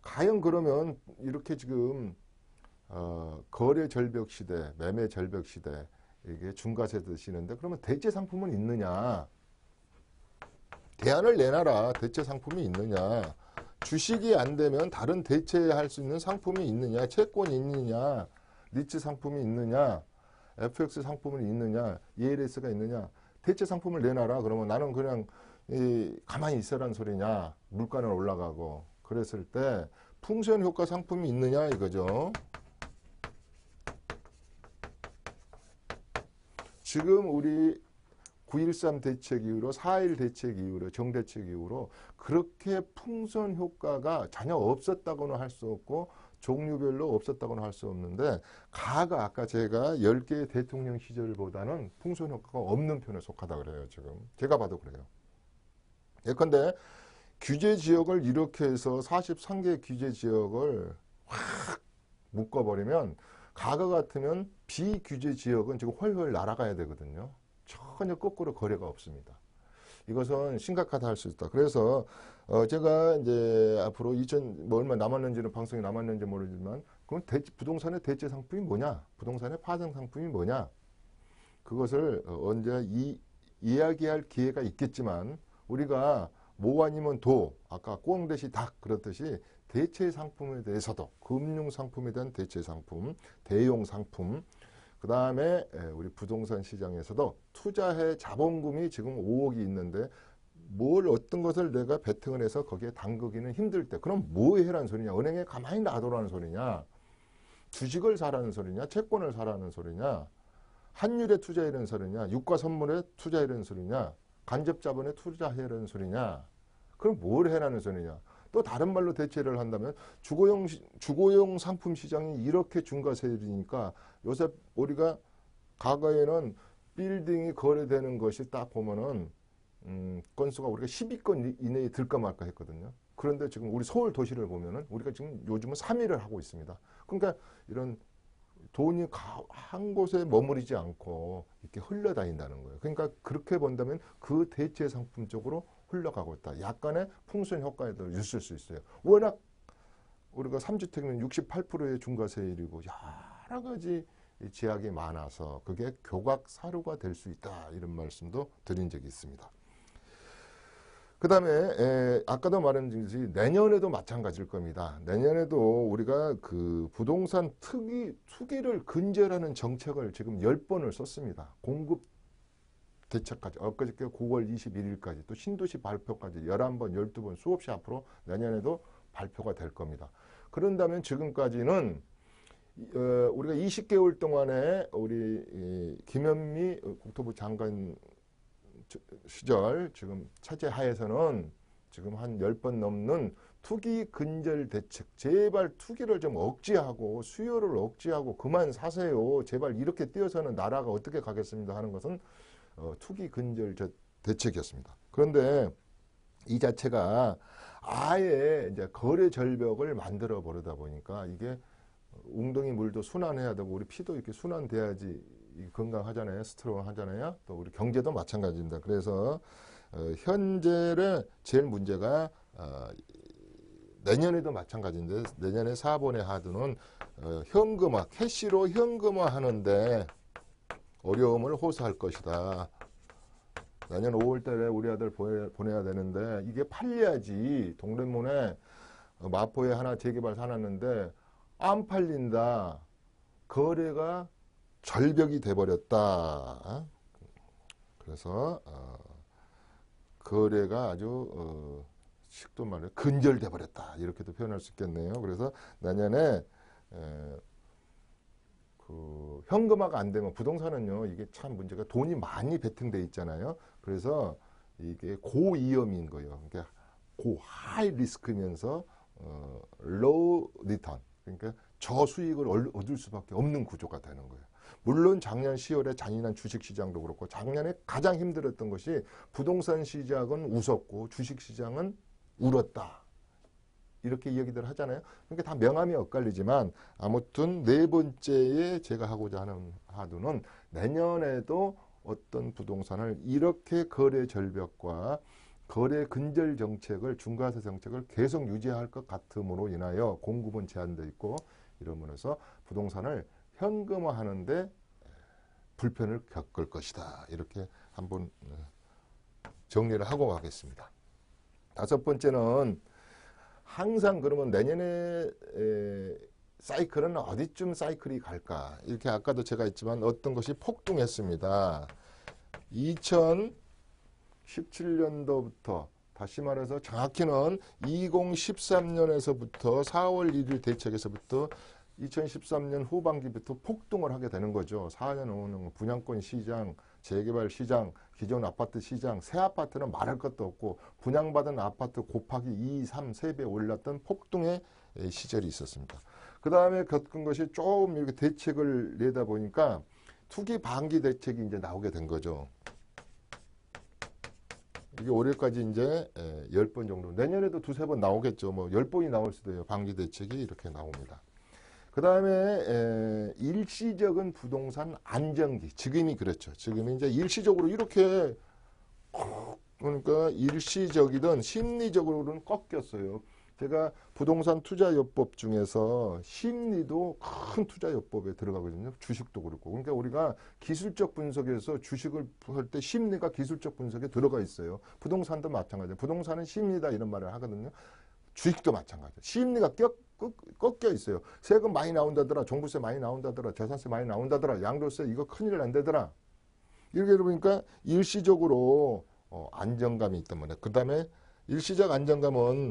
과연 그러면 이렇게 지금, 거래 절벽 시대, 매매 절벽 시대, 이게 중과세 드시는데 그러면 대체 상품은 있느냐? 대안을 내놔라. 대체 상품이 있느냐? 주식이 안 되면 다른 대체할 수 있는 상품이 있느냐? 채권이 있느냐? 리츠 상품이 있느냐? FX 상품이 있느냐? ELS가 있느냐? 대체 상품을 내놔라. 그러면 나는 그냥 가만히 있으라는 소리냐? 물가는 올라가고 그랬을 때 풍선 효과 상품이 있느냐 이거죠. 지금 우리 9.13 대책 이후로 4.1 대책 이후로 정대책 이후로 그렇게 풍선 효과가 전혀 없었다고는 할 수 없고 종류별로 없었다고는 할 수 없는데 가가 아까 제가 10개의 대통령 시절보다는 풍선 효과가 없는 편에 속하다 그래요. 지금 제가 봐도 그래요. 예컨대 규제 지역을 이렇게 해서 43개 규제 지역을 확 묶어버리면 과거 같으면 비규제 지역은 지금 훨훨 날아가야 되거든요. 전혀 거꾸로 거래가 없습니다. 이것은 심각하다 할 수 있다. 그래서 제가 이제 앞으로 뭐 얼마 남았는지는 방송이 남았는지 모르지만 그럼 부동산의 대체 상품이 뭐냐? 부동산의 파생 상품이 뭐냐? 그것을 언제 이야기할 기회가 있겠지만 우리가 모 아니면 도, 아까 꽁 대시 닭 그렇듯이 대체 상품에 대해서도 금융 상품에 대한 대체 상품, 대용 상품, 그 다음에 우리 부동산 시장에서도 투자해 자본금이 지금 5억이 있는데 어떤 것을 내가 베팅을 해서 거기에 담그기는 힘들 때 그럼 뭐 해라는 소리냐? 은행에 가만히 놔두라는 소리냐? 주식을 사라는 소리냐? 채권을 사라는 소리냐? 환율에 투자하라는 소리냐? 유가 선물에 투자하라는 소리냐? 간접 자본에 투자하라는 소리냐? 그럼 뭘 해라는 소리냐? 또 다른 말로 대체를 한다면 주거용 상품 시장이 이렇게 중과세율이니까 요새 우리가 과거에는 빌딩이 거래되는 것이 딱 보면은 건수가 우리가 10위권 이내에 들까 말까 했거든요. 그런데 지금 우리 서울 도시를 보면은 우리가 지금 요즘은 3위를 하고 있습니다. 그러니까 이런 돈이 한 곳에 머무르지 않고 이렇게 흘러다닌다는 거예요. 그러니까 그렇게 본다면 그 대체 상품 쪽으로 흘러가고 있다. 약간의 풍선 효과에도 있을 수 있어요. 워낙 우리가 3주택이면 68%의 중과세율이고 여러 가지 제약이 많아서 그게 교각 사료가 될 수 있다. 이런 말씀도 드린 적이 있습니다. 그 다음에 아까도 말했듯이 내년에도 마찬가지일 겁니다. 내년에도 우리가 그 부동산 투기를 근절하는 정책을 지금 10번을 썼습니다. 공급 대책까지 엊그저께 9월 21일까지 또 신도시 발표까지 11번, 12번 수없이 앞으로 내년에도 발표가 될 겁니다. 그런다면 지금까지는 우리가 20개월 동안에 우리 김현미 국토부 장관 시절 지금 차제 하에서는 지금 한 10번 넘는 투기 근절 대책, 제발 투기를 좀 억제하고 수요를 억제하고 그만 사세요. 제발 이렇게 뛰어서는 나라가 어떻게 가겠습니다 하는 것은 투기 근절 대책이었습니다. 그런데 이 자체가 아예 이제 거래 절벽을 만들어 버리다 보니까 이게 웅덩이 물도 순환해야 되고 우리 피도 이렇게 순환돼야지 건강하잖아요. 스트롱하잖아요. 또 우리 경제도 마찬가지입니다. 그래서 현재의 제일 문제가 내년에도 마찬가지인데 내년에 4번의 하드는 현금화, 캐시로 현금화 하는데 어려움을 호소할 것이다. 내년 5월 달에 우리 아들 보내야 되는데 이게 팔려야지. 동대문에 마포에 하나 재개발 사놨는데 안 팔린다. 거래가 절벽이 돼버렸다. 그래서 거래가 아주 식도 말해 근절돼 버렸다. 이렇게도 표현할 수 있겠네요. 그래서 내년에 그 현금화가 안 되면 부동산은요 이게 참 문제가 돈이 많이 베팅돼 있잖아요. 그래서 이게 고위험인 거예요. 그러니까 하이 리스크면서 로우 리턴. 그러니까 저수익을 얻을 수밖에 없는 구조가 되는 거예요. 물론 작년 10월에 잔인한 주식시장도 그렇고 작년에 가장 힘들었던 것이 부동산 시장은 웃었고 주식시장은 울었다. 이렇게 이야기들 하잖아요. 그러니까 다 명암이 엇갈리지만 아무튼 네 번째에 제가 하고자 하는 하두는 내년에도 어떤 부동산을 이렇게 거래 절벽과 거래 근절 정책을 중과세 정책을 계속 유지할 것 같음으로 인하여 공급은 제한되어 있고 이러면서 부동산을 현금화하는데 불편을 겪을 것이다. 이렇게 한번 정리를 하고 가겠습니다. 다섯 번째는 항상 그러면 내년에 사이클은 어디쯤 사이클이 갈까? 이렇게 아까도 제가 했지만 어떤 것이 폭등했습니다. 2017년도부터 다시 말해서 정확히는 2013년에서부터 4월 1일 대책에서부터 2013년 후반기부터 폭등을 하게 되는 거죠. 4년 후는 분양권 시장, 재개발 시장, 기존 아파트 시장, 새 아파트는 말할 것도 없고 분양받은 아파트 곱하기 2, 3, 3배 올랐던 폭등의 시절이 있었습니다. 그 다음에 겪은 것이 조금 이렇게 대책을 내다 보니까 투기 반기 대책이 이제 나오게 된 거죠. 이게 올해까지 이제 10번 정도, 내년에도 두세 번 나오겠죠. 뭐 10번이 나올 수도 있어요. 반기 대책이 이렇게 나옵니다. 그 다음에 일시적인 부동산 안정기. 지금이 그렇죠. 지금이 이제 일시적으로 이렇게 그러니까 일시적이든 심리적으로는 꺾였어요. 제가 부동산 투자요법 중에서 심리도 큰 투자요법에 들어가거든요. 주식도 그렇고. 그러니까 우리가 기술적 분석에서 주식을 할 때 심리가 기술적 분석에 들어가 있어요. 부동산도 마찬가지예요. 부동산은 심리다 이런 말을 하거든요. 주식도 마찬가지예요. 심리가 꺾여 있어요. 세금 많이 나온다더라. 종부세 많이 나온다더라. 재산세 많이 나온다더라. 양도세 이거 큰일 난다더라. 이렇게 보니까 일시적으로 안정감이 있단 말이에요. 그 다음에 일시적 안정감은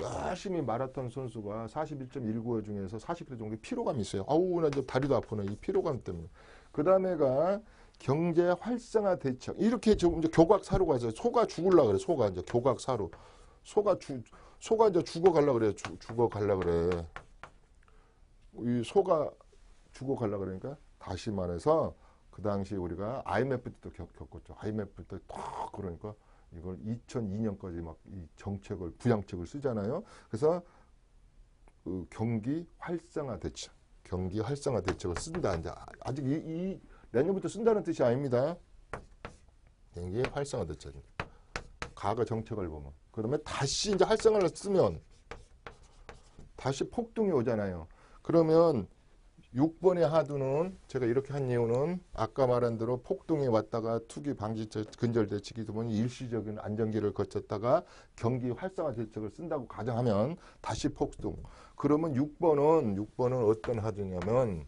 열심히 마라톤 선수가 41.195 중에서 40km 정도 피로감이 있어요. 아우 나 이제 다리도 아프네. 이 피로감 때문에. 그 다음에가 경제 활성화 대책. 이렇게 지금 이제 교각사루가 있어요. 소가 죽을라 그래. 소가 이제 교각사루. 소가 이제 죽어갈라 그래. 죽어갈라 그래. 이 소가 죽어갈라 그러니까 다시 말해서 그 당시 우리가 IMF 때도 겪었죠. IMF 때 딱 그러니까 이걸 2002년까지 막 이 정책을 부양책을 쓰잖아요. 그래서 그 경기 활성화 대책, 경기 활성화 대책을 쓴다. 이제 아직 이 내년부터 쓴다는 뜻이 아닙니다. 경기 활성화 대책. 과거 정책을 보면 그러면 다시 이제 활성화를 쓰면 다시 폭등이 오잖아요. 그러면 6번의 하두는 제가 이렇게 한 이유는 아까 말한 대로 폭등이 왔다가 투기 방지 근절 대책이 보면 일시적인 안정기를 거쳤다가 경기 활성화 대책을 쓴다고 가정하면 다시 폭등. 그러면 6번은 어떤 하두냐면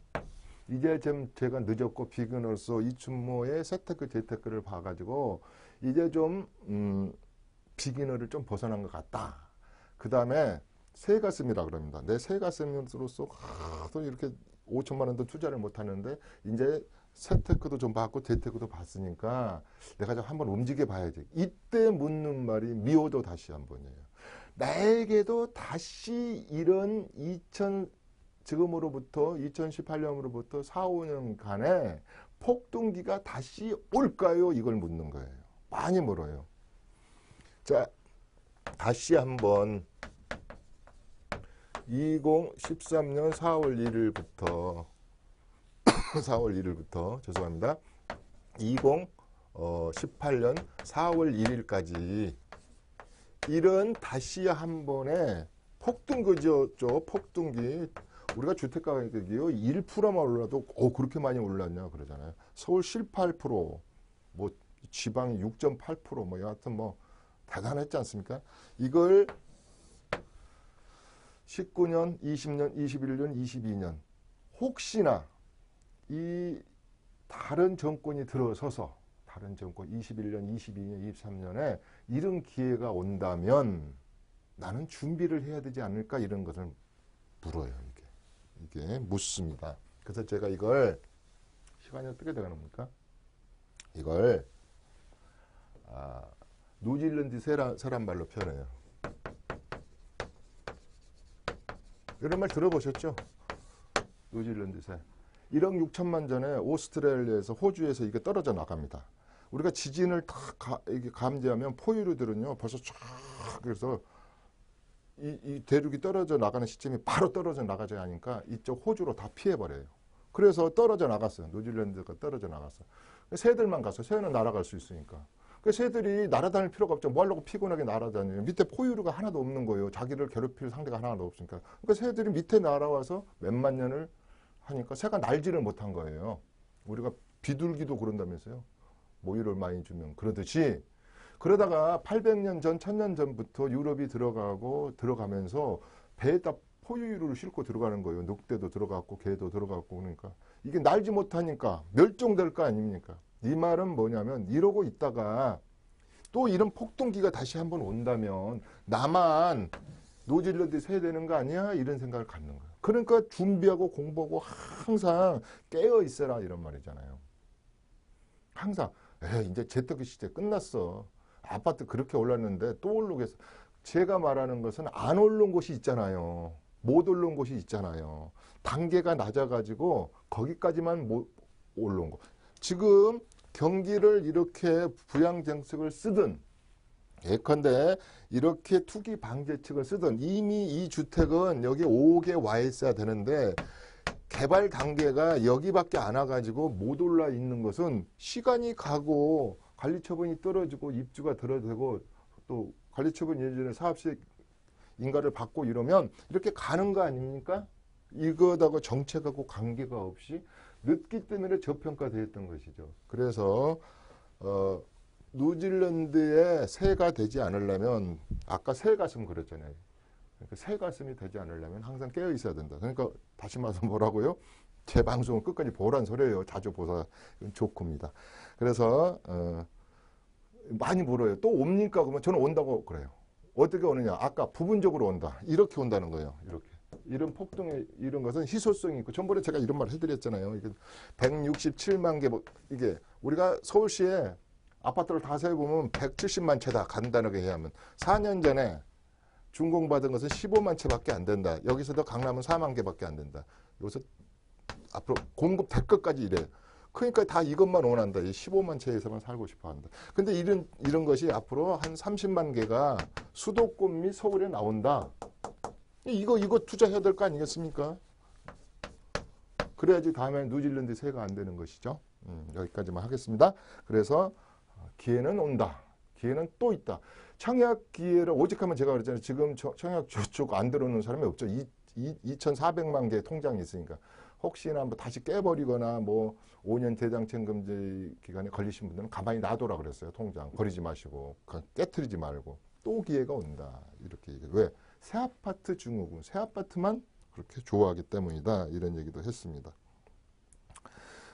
이제 좀 제가 늦었고 비근으로서 이춘모의 재테크 재테크를 봐가지고 이제 좀 비기너를 좀 벗어난 것 같다. 그 다음에 새가슴이라 그럽니다. 내 새가슴으로서 또 이렇게 5천만 원도 투자를 못 하는데 이제 재테크도 좀 받고 재테크도 봤으니까 내가 좀 한번 움직여 봐야지. 이때 묻는 말이 미호도 다시 한번이에요. 나에게도 다시 이런 지금으로부터 2018년으로부터 4, 5년간의 폭등기가 다시 올까요? 이걸 묻는 거예요. 많이 물어요. 자, 다시 한번 2013년 4월 1일부터 4월 1일부터 죄송합니다. 2018년 4월 1일까지 이런 다시 한 번의 폭등기죠. 폭등기. 우리가 주택가 가격이요 1%만 올라도 그렇게 많이 올랐냐 그러잖아요. 서울시 8%, 뭐 지방이 6.8%, 뭐 여하튼 뭐 대단했지 않습니까? 이걸 19년, 20년, 21년, 22년 혹시나 이 다른 정권이 들어서서 다른 정권 21년, 22년, 23년에 이런 기회가 온다면 나는 준비를 해야 되지 않을까 이런 것을 물어요. 이게 묻습니다. 그래서 제가 이걸 시간이 어떻게 돼가는 겁니까? 이걸 뉴질랜드 사람 말로 표현해요. 이런 말 들어보셨죠? 뉴질랜드 새. 1억 6천만 전에 오스트레일리아에서 호주에서 이게 떨어져 나갑니다. 우리가 지진을 다 이게 감지하면 포유류들은요 벌써 쫙 그래서 이 대륙이 떨어져 나가는 시점이 바로 떨어져 나가지 않으니까 이쪽 호주로 다 피해버려요. 그래서 떨어져 나갔어요. 뉴질랜드가 떨어져 나갔어. 새들만 갔어. 새는 날아갈 수 있으니까. 그 새들이 날아다닐 필요가 없죠. 뭐 하려고 피곤하게 날아다녀요. 밑에 포유류가 하나도 없는 거예요. 자기를 괴롭힐 상대가 하나도 없으니까. 그러니까 새들이 밑에 날아와서 몇만 년을 하니까 새가 날지를 못한 거예요. 우리가 비둘기도 그런다면서요. 모유를 많이 주면 그러듯이 그러다가 800년 전, 1000년 전부터 유럽이 들어가면서 배에다 포유류를 싣고 들어가는 거예요. 늑대도 들어갔고 개도 들어갔고 그러니까 이게 날지 못하니까 멸종될 거 아닙니까? 이 말은 뭐냐면 이러고 있다가 또 이런 폭동기가 다시 한번 온다면 나만 노질러드 세야 되는 거 아니야? 이런 생각을 갖는 거예요. 그러니까 준비하고 공부하고 항상 깨어 있어라 이런 말이잖아요. 항상 이제 재테크 시대 끝났어. 아파트 그렇게 올랐는데 또 오르겠어. 제가 말하는 것은 안 오른 곳이 있잖아요. 못 오른 곳이 있잖아요. 단계가 낮아가지고 거기까지만 못 오른 거. 지금 경기를 이렇게 부양정책을 쓰든 예컨대 이렇게 투기 방지책을 쓰든 이미 이 주택은 여기 5억에 와 있어야 되는데 개발 단계가 여기밖에 안 와가지고 못 올라 있는 것은 시간이 가고 관리처분이 떨어지고 입주가 들어되고 또 관리처분 예전에 사업식 인가를 받고 이러면 이렇게 가는 거 아닙니까? 이거하고 정책하고 관계가 없이 늦기 때문에 저평가되었던 것이죠. 그래서 뉴질랜드의 새가 되지 않으려면 아까 새 가슴 그랬잖아요. 그러니까 새 가슴이 되지 않으려면 항상 깨어 있어야 된다. 그러니까 다시 말해서 뭐라고요? 제 방송을 끝까지 보란 소리예요. 자주 보사 좋고입니다. 그래서 많이 물어요. 또 옵니까? 그러면 저는 온다고 그래요. 어떻게 오느냐? 아까 부분적으로 온다. 이렇게 온다는 거예요. 이렇게. 이런 폭동의 이런 것은 희소성이 있고 전번에 제가 이런 말 해드렸잖아요. 이게 167만 개 이게 우리가 서울시에 아파트를 다 세보면 170만 채다 간단하게 해야 하면 4년 전에 준공받은 것은 15만 채밖에 안 된다. 여기서도 강남은 4만 개밖에 안 된다. 여기서 앞으로 공급 될 것까지 이래요. 그러니까 다 이것만 원한다. 이 15만 채에서만 살고 싶어 한다. 근데 이런 것이 앞으로 한 30만 개가 수도권 및 서울에 나온다. 이거 투자해야 될 거 아니겠습니까? 그래야지 다음에 뉴질랜드 새가 안 되는 것이죠. 여기까지만 하겠습니다. 그래서 기회는 온다. 기회는 또 있다. 청약 기회를 오직하면 제가 그랬잖아요. 지금 청약 저쪽 안 들어오는 사람이 없죠. 2,400만 개 통장이 있으니까. 혹시나 뭐 다시 깨버리거나 뭐 5년 대장청 금지 기간에 걸리신 분들은 가만히 놔둬라 그랬어요. 통장 버리지 마시고 깨트리지 말고 또 기회가 온다. 이렇게 얘기해요. 왜? 새 아파트 증후군, 새 아파트만 그렇게 좋아하기 때문이다. 이런 얘기도 했습니다.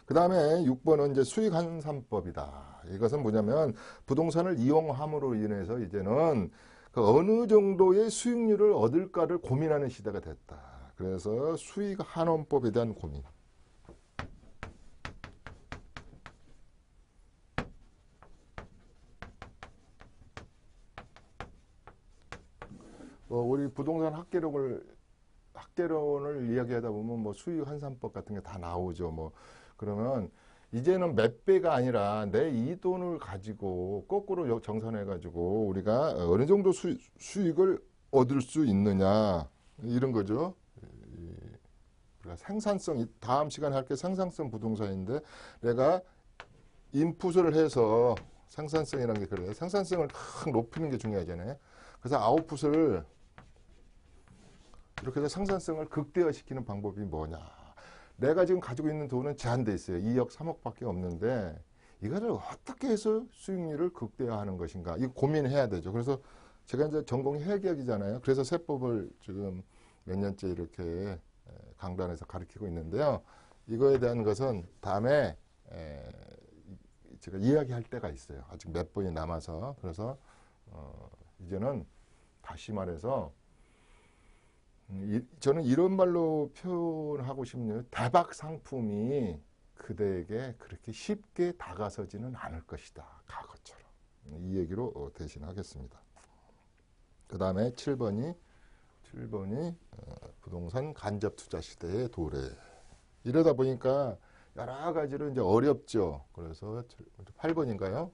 그 다음에 6번은 이제 수익 환산법이다. 이것은 뭐냐면 부동산을 이용함으로 인해서 이제는 그 어느 정도의 수익률을 얻을까를 고민하는 시대가 됐다. 그래서 수익 환원법에 대한 고민. 우리 부동산 학개론을 이야기하다 보면 뭐 수익 환산법 같은 게 다 나오죠. 뭐 그러면 이제는 몇 배가 아니라 내 이 돈을 가지고 거꾸로 정산해 가지고 우리가 어느 정도 수익을 얻을 수 있느냐 이런 거죠. 우리가 생산성 다음 시간에 할 게 생산성 부동산인데 내가 인풋을 해서 생산성이라는 게 그래요. 생산성을 확 높이는 게 중요하잖아요. 그래서 아웃풋을 이렇게 해서 생산성을 극대화시키는 방법이 뭐냐. 내가 지금 가지고 있는 돈은 제한돼 있어요. 2억, 3억밖에 없는데 이거를 어떻게 해서 수익률을 극대화하는 것인가. 이거 고민해야 되죠. 그래서 제가 이제 전공이 회계학이잖아요. 그래서 세법을 지금 몇 년째 이렇게 강단에서 가르치고 있는데요. 이거에 대한 것은 다음에 제가 이야기할 때가 있어요. 아직 몇 번이 남아서. 그래서 이제는 다시 말해서 저는 이런 말로 표현하고 싶네요. 대박 상품이 그대에게 그렇게 쉽게 다가서지는 않을 것이다. 과거처럼. 이 얘기로 대신하겠습니다. 그 다음에 7번이 부동산 간접 투자 시대의 도래. 이러다 보니까 여러 가지로 이제 어렵죠. 그래서 8번인가요?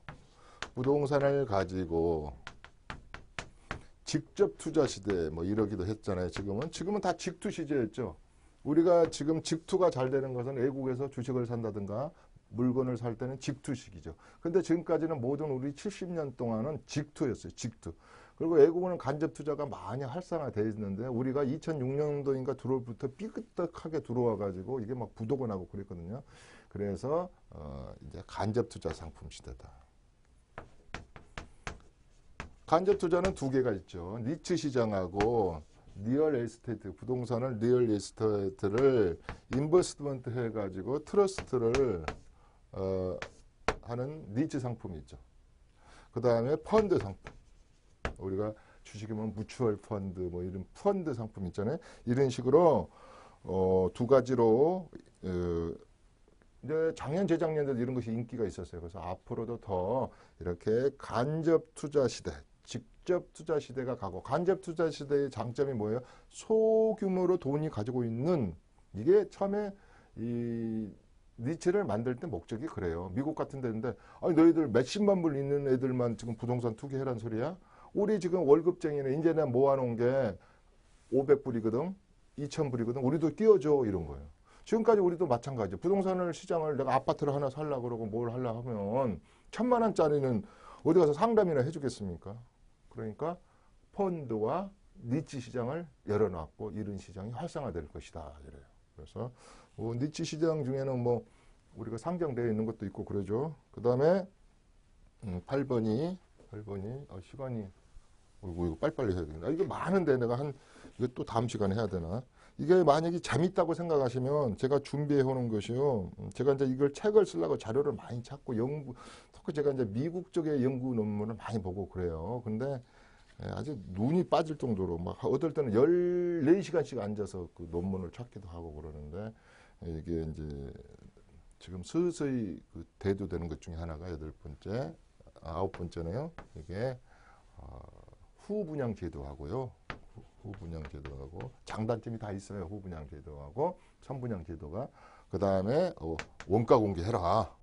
부동산을 가지고 직접 투자 시대 뭐 이러기도 했잖아요. 지금은 다 직투 시제였죠. 우리가 지금 직투가 잘 되는 것은 외국에서 주식을 산다든가 물건을 살 때는 직투식이죠. 근데 지금까지는 모든 우리 70년 동안은 직투였어요. 직투. 그리고 외국은 간접 투자가 많이 활성화되어 있는데 우리가 2006년도인가 들어올부터 삐끗하게 들어와 가지고 이게 막 부도가 나고 그랬거든요. 그래서 이제 간접 투자 상품 시대다. 간접 투자는 두 개가 있죠. 니치 시장하고 리얼 에스테이트, 부동산을 리얼 에스테이트를 인버스트먼트 해가지고 트러스트를 하는 니치 상품이 있죠. 그 다음에 펀드 상품. 우리가 주식이면 뮤추얼 펀드 뭐 이런 펀드 상품 있잖아요. 이런 식으로 두 가지로 이제 작년 재작년에도 이런 것이 인기가 있었어요. 그래서 앞으로도 더 이렇게 간접 투자 시대, 직접 투자 시대가 가고 간접 투자 시대의 장점이 뭐예요? 소규모로 돈이 가지고 있는 이게 처음에 이 니체를 만들 때 목적이 그래요. 미국 같은 데인데 아니 너희들 몇십만 불 있는 애들만 지금 부동산 투기해란 소리야? 우리 지금 월급쟁이는 이제 내가 모아놓은 게 500불이거든, 2000불이거든. 우리도 띄워줘 이런 거예요. 지금까지 우리도 마찬가지죠. 부동산을 시장을 내가 아파트를 하나 살려고 그러고 뭘 하려고 하면 1000만 원짜리는 어디 가서 상담이나 해주겠습니까? 그러니까 펀드와 니치 시장을 열어놨고 이런 시장이 활성화될 것이다. 이래요. 그래서 니치 시장 중에는 뭐 우리가 상장되어 있는 것도 있고 그러죠. 그 다음에 8번이 시간이 이거 빨리빨리 해야 되겠다. 이거 많은데 내가 이거 또 다음 시간에 해야 되나? 이게 만약에 재밌다고 생각하시면 제가 준비해 오는 것이요. 제가 이제 이걸 책을 쓰려고 자료를 많이 찾고 특히 제가 이제 미국 쪽의 연구 논문을 많이 보고 그래요. 근데 아주 눈이 빠질 정도로 막 어떨 때는 14시간씩 앉아서 그 논문을 찾기도 하고 그러는데 이게 이제 지금 서서히 그 대두되는 것 중에 하나가 8번째, 9번째네요. 이게 후분양 제도하고요. 후분양 제도하고 장단점이 다 있어요. 후분양 제도하고 선분양 제도가. 그 다음에 원가 공개해라.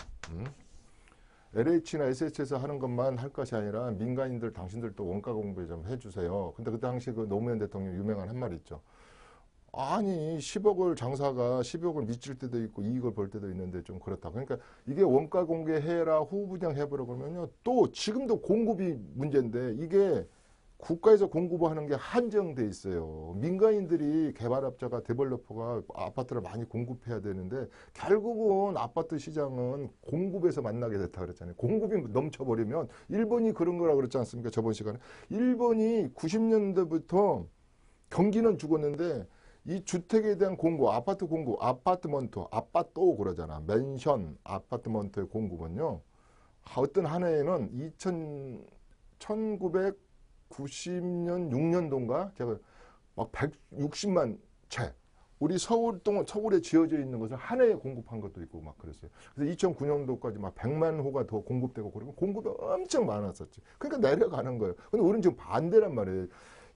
LH나 SH에서 하는 것만 할 것이 아니라 민간인들 당신들도 원가 공개 좀 해주세요. 근데 그 당시 그 노무현 대통령 유명한 한 말 있죠. 아니 10억을 장사가 10억을 미칠 때도 있고 이익을 벌 때도 있는데 좀 그렇다. 그러니까 이게 원가 공개해라 후분양 해보라 그러면요. 또 지금도 공급이 문제인데 이게 국가에서 공급하는 게 한정돼 있어요. 민간인들이 개발업자가 데벨로퍼가 아파트를 많이 공급해야 되는데 결국은 아파트 시장은 공급에서 만나게 됐다 그랬잖아요. 공급이 넘쳐버리면 일본이 그런 거라 그랬지 않습니까? 저번 시간에 일본이 90년대부터 경기는 죽었는데 이 주택에 대한 공급, 아파트 공급, 아파트 그러잖아. 맨션, 아파트먼트의 공급은요. 어떤 한 해에는 1990년 6년도인가 제가 막 160만 채 우리 서울에 지어져 있는 것을 한 해에 공급한 것도 있고 막 그랬어요. 그래서 2009년도까지 막 100만 호가 더 공급되고 그러고 공급이 엄청 많았었지. 그러니까 내려가는 거예요. 근데 우리는 지금 반대란 말이에요.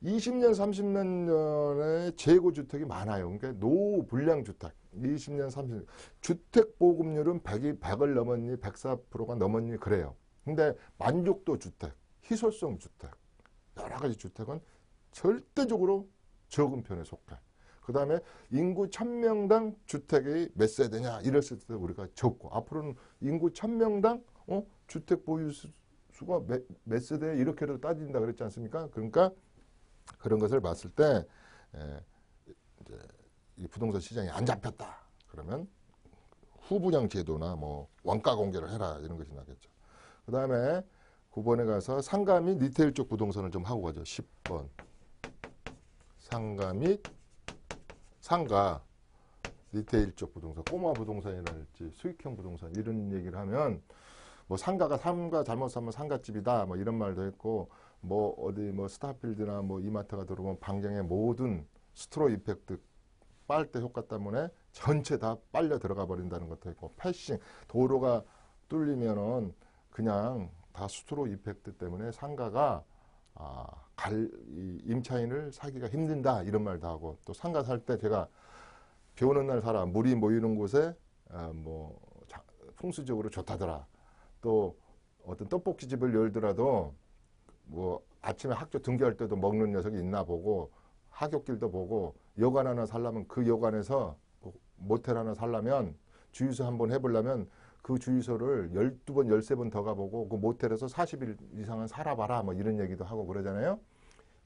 20년, 30년 전에 재고주택이 많아요. 그러니까 노불량 주택. 20년, 30년. 주택 보급률은 100을 넘었니, 104%가 넘었니, 그래요. 근데 만족도 주택, 희소성 주택, 여러 가지 주택은 절대적으로 적은 편에 속해. 그 다음에 인구 1000명당 주택이 몇 세대냐, 이랬을 때 우리가 적고, 앞으로는 인구 1000명당 주택 보유 수가 몇 세대 이렇게도 따진다 그랬지 않습니까? 그러니까 그런 것을 봤을 때 이제 이 부동산 시장이 안 잡혔다. 그러면 후분양 제도나 뭐 원가 공개를 해라 이런 것이 나겠죠. 그 다음에 9번에 가서 상가 및 리테일 쪽 부동산을 좀 하고 가죠. 10번 상가 리테일 쪽 부동산, 꼬마 부동산이랄지 수익형 부동산 이런 얘기를 하면 뭐 상가 잘못 사면 상가집이다 뭐 이런 말도 했고 뭐 어디 뭐 스타필드나 뭐 이마트가 들어오면 방향의 모든 스트로 이펙트 빨대 효과 때문에 전체 다 빨려 들어가 버린다는 것도 있고 패싱 도로가 뚫리면은 그냥 다 스트로 이펙트 때문에 상가가 임차인을 사기가 힘든다 이런 말도 하고 또 상가 살 때 제가 비 오는 날 살아. 물이 모이는 곳에 풍수적으로 좋다더라. 또 어떤 떡볶이집을 열더라도 뭐 아침에 학교 등교할 때도 먹는 녀석이 있나 보고, 하굣길도 보고, 여관 하나 살려면 그 여관에서 모텔 하나 살려면 주유소 한번 해보려면 그 주유소를 12번, 13번 더 가보고 그 모텔에서 40일 이상은 살아봐라, 뭐 이런 얘기도 하고 그러잖아요.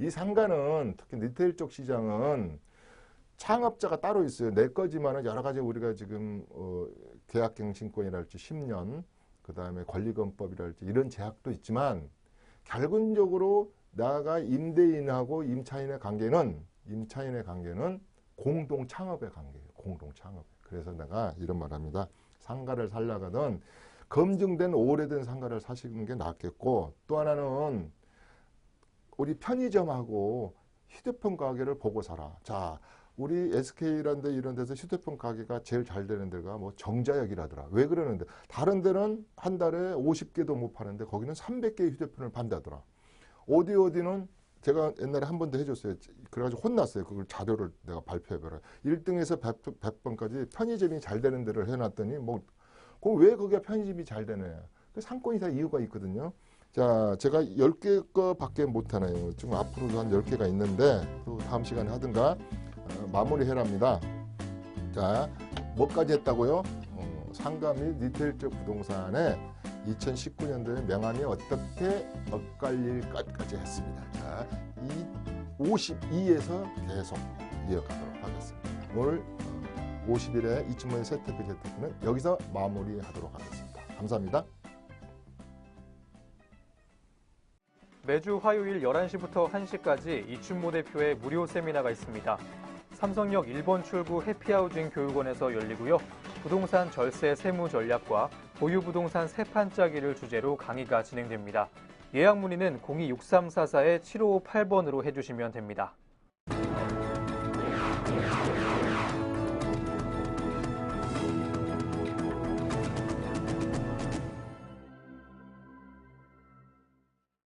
이 상가는, 특히 리테일 쪽 시장은 창업자가 따로 있어요. 내 거지만은 여러 가지 우리가 지금 계약갱신권이랄지 10년, 그 다음에 권리금법이랄지 이런 제약도 있지만, 결론적으로 나가 임대인하고 임차인의 관계는 공동 창업의 관계예요. 공동 창업. 그래서 내가 이런 말 합니다. 상가를 살려가든 검증된 오래된 상가를 사시는 게 낫겠고, 또 하나는 우리 편의점하고 휴대폰 가게를 보고 살아. 자, 우리 SK란데 이런 데서 휴대폰 가게가 제일 잘 되는 데가 뭐 정자역이라더라. 왜 그러는데? 다른 데는 한 달에 50개도 못 파는데 거기는 300개의 휴대폰을 판다더라. 어디는 제가 옛날에 한 번도 해줬어요. 그래가지고 혼났어요. 그걸 자료를 내가 발표해봐라. 1등에서 100번까지 편의점이 잘 되는 데를 해놨더니 그럼 왜 거기가 편의점이 잘 되냐. 그 상권이 다 이유가 있거든요. 자, 제가 10개 거밖에 못하네요. 지금 앞으로도 한 10개가 있는데 또 다음 시간에 하든가 마무리해랍니다. 자, 뭐까지 했다고요? 상가 및 리테일 쪽 부동산에 2019년도에 명함이 어떻게 엇갈릴 것까지 했습니다. 자, 이 52에서 계속 이어가도록 하겠습니다. 오늘 50일에 이춘모의 세태표 재테크는 여기서 마무리하도록 하겠습니다. 감사합니다. 매주 화요일 11시부터 1시까지 이춘모 대표의 무료 세미나가 있습니다. 삼성역 1번 출구 해피하우징 교육원에서 열리고요. 부동산 절세 세무 전략과 보유 부동산 세 판짜기를 주제로 강의가 진행됩니다. 예약 문의는 02-6344-7558번으로 해주시면 됩니다.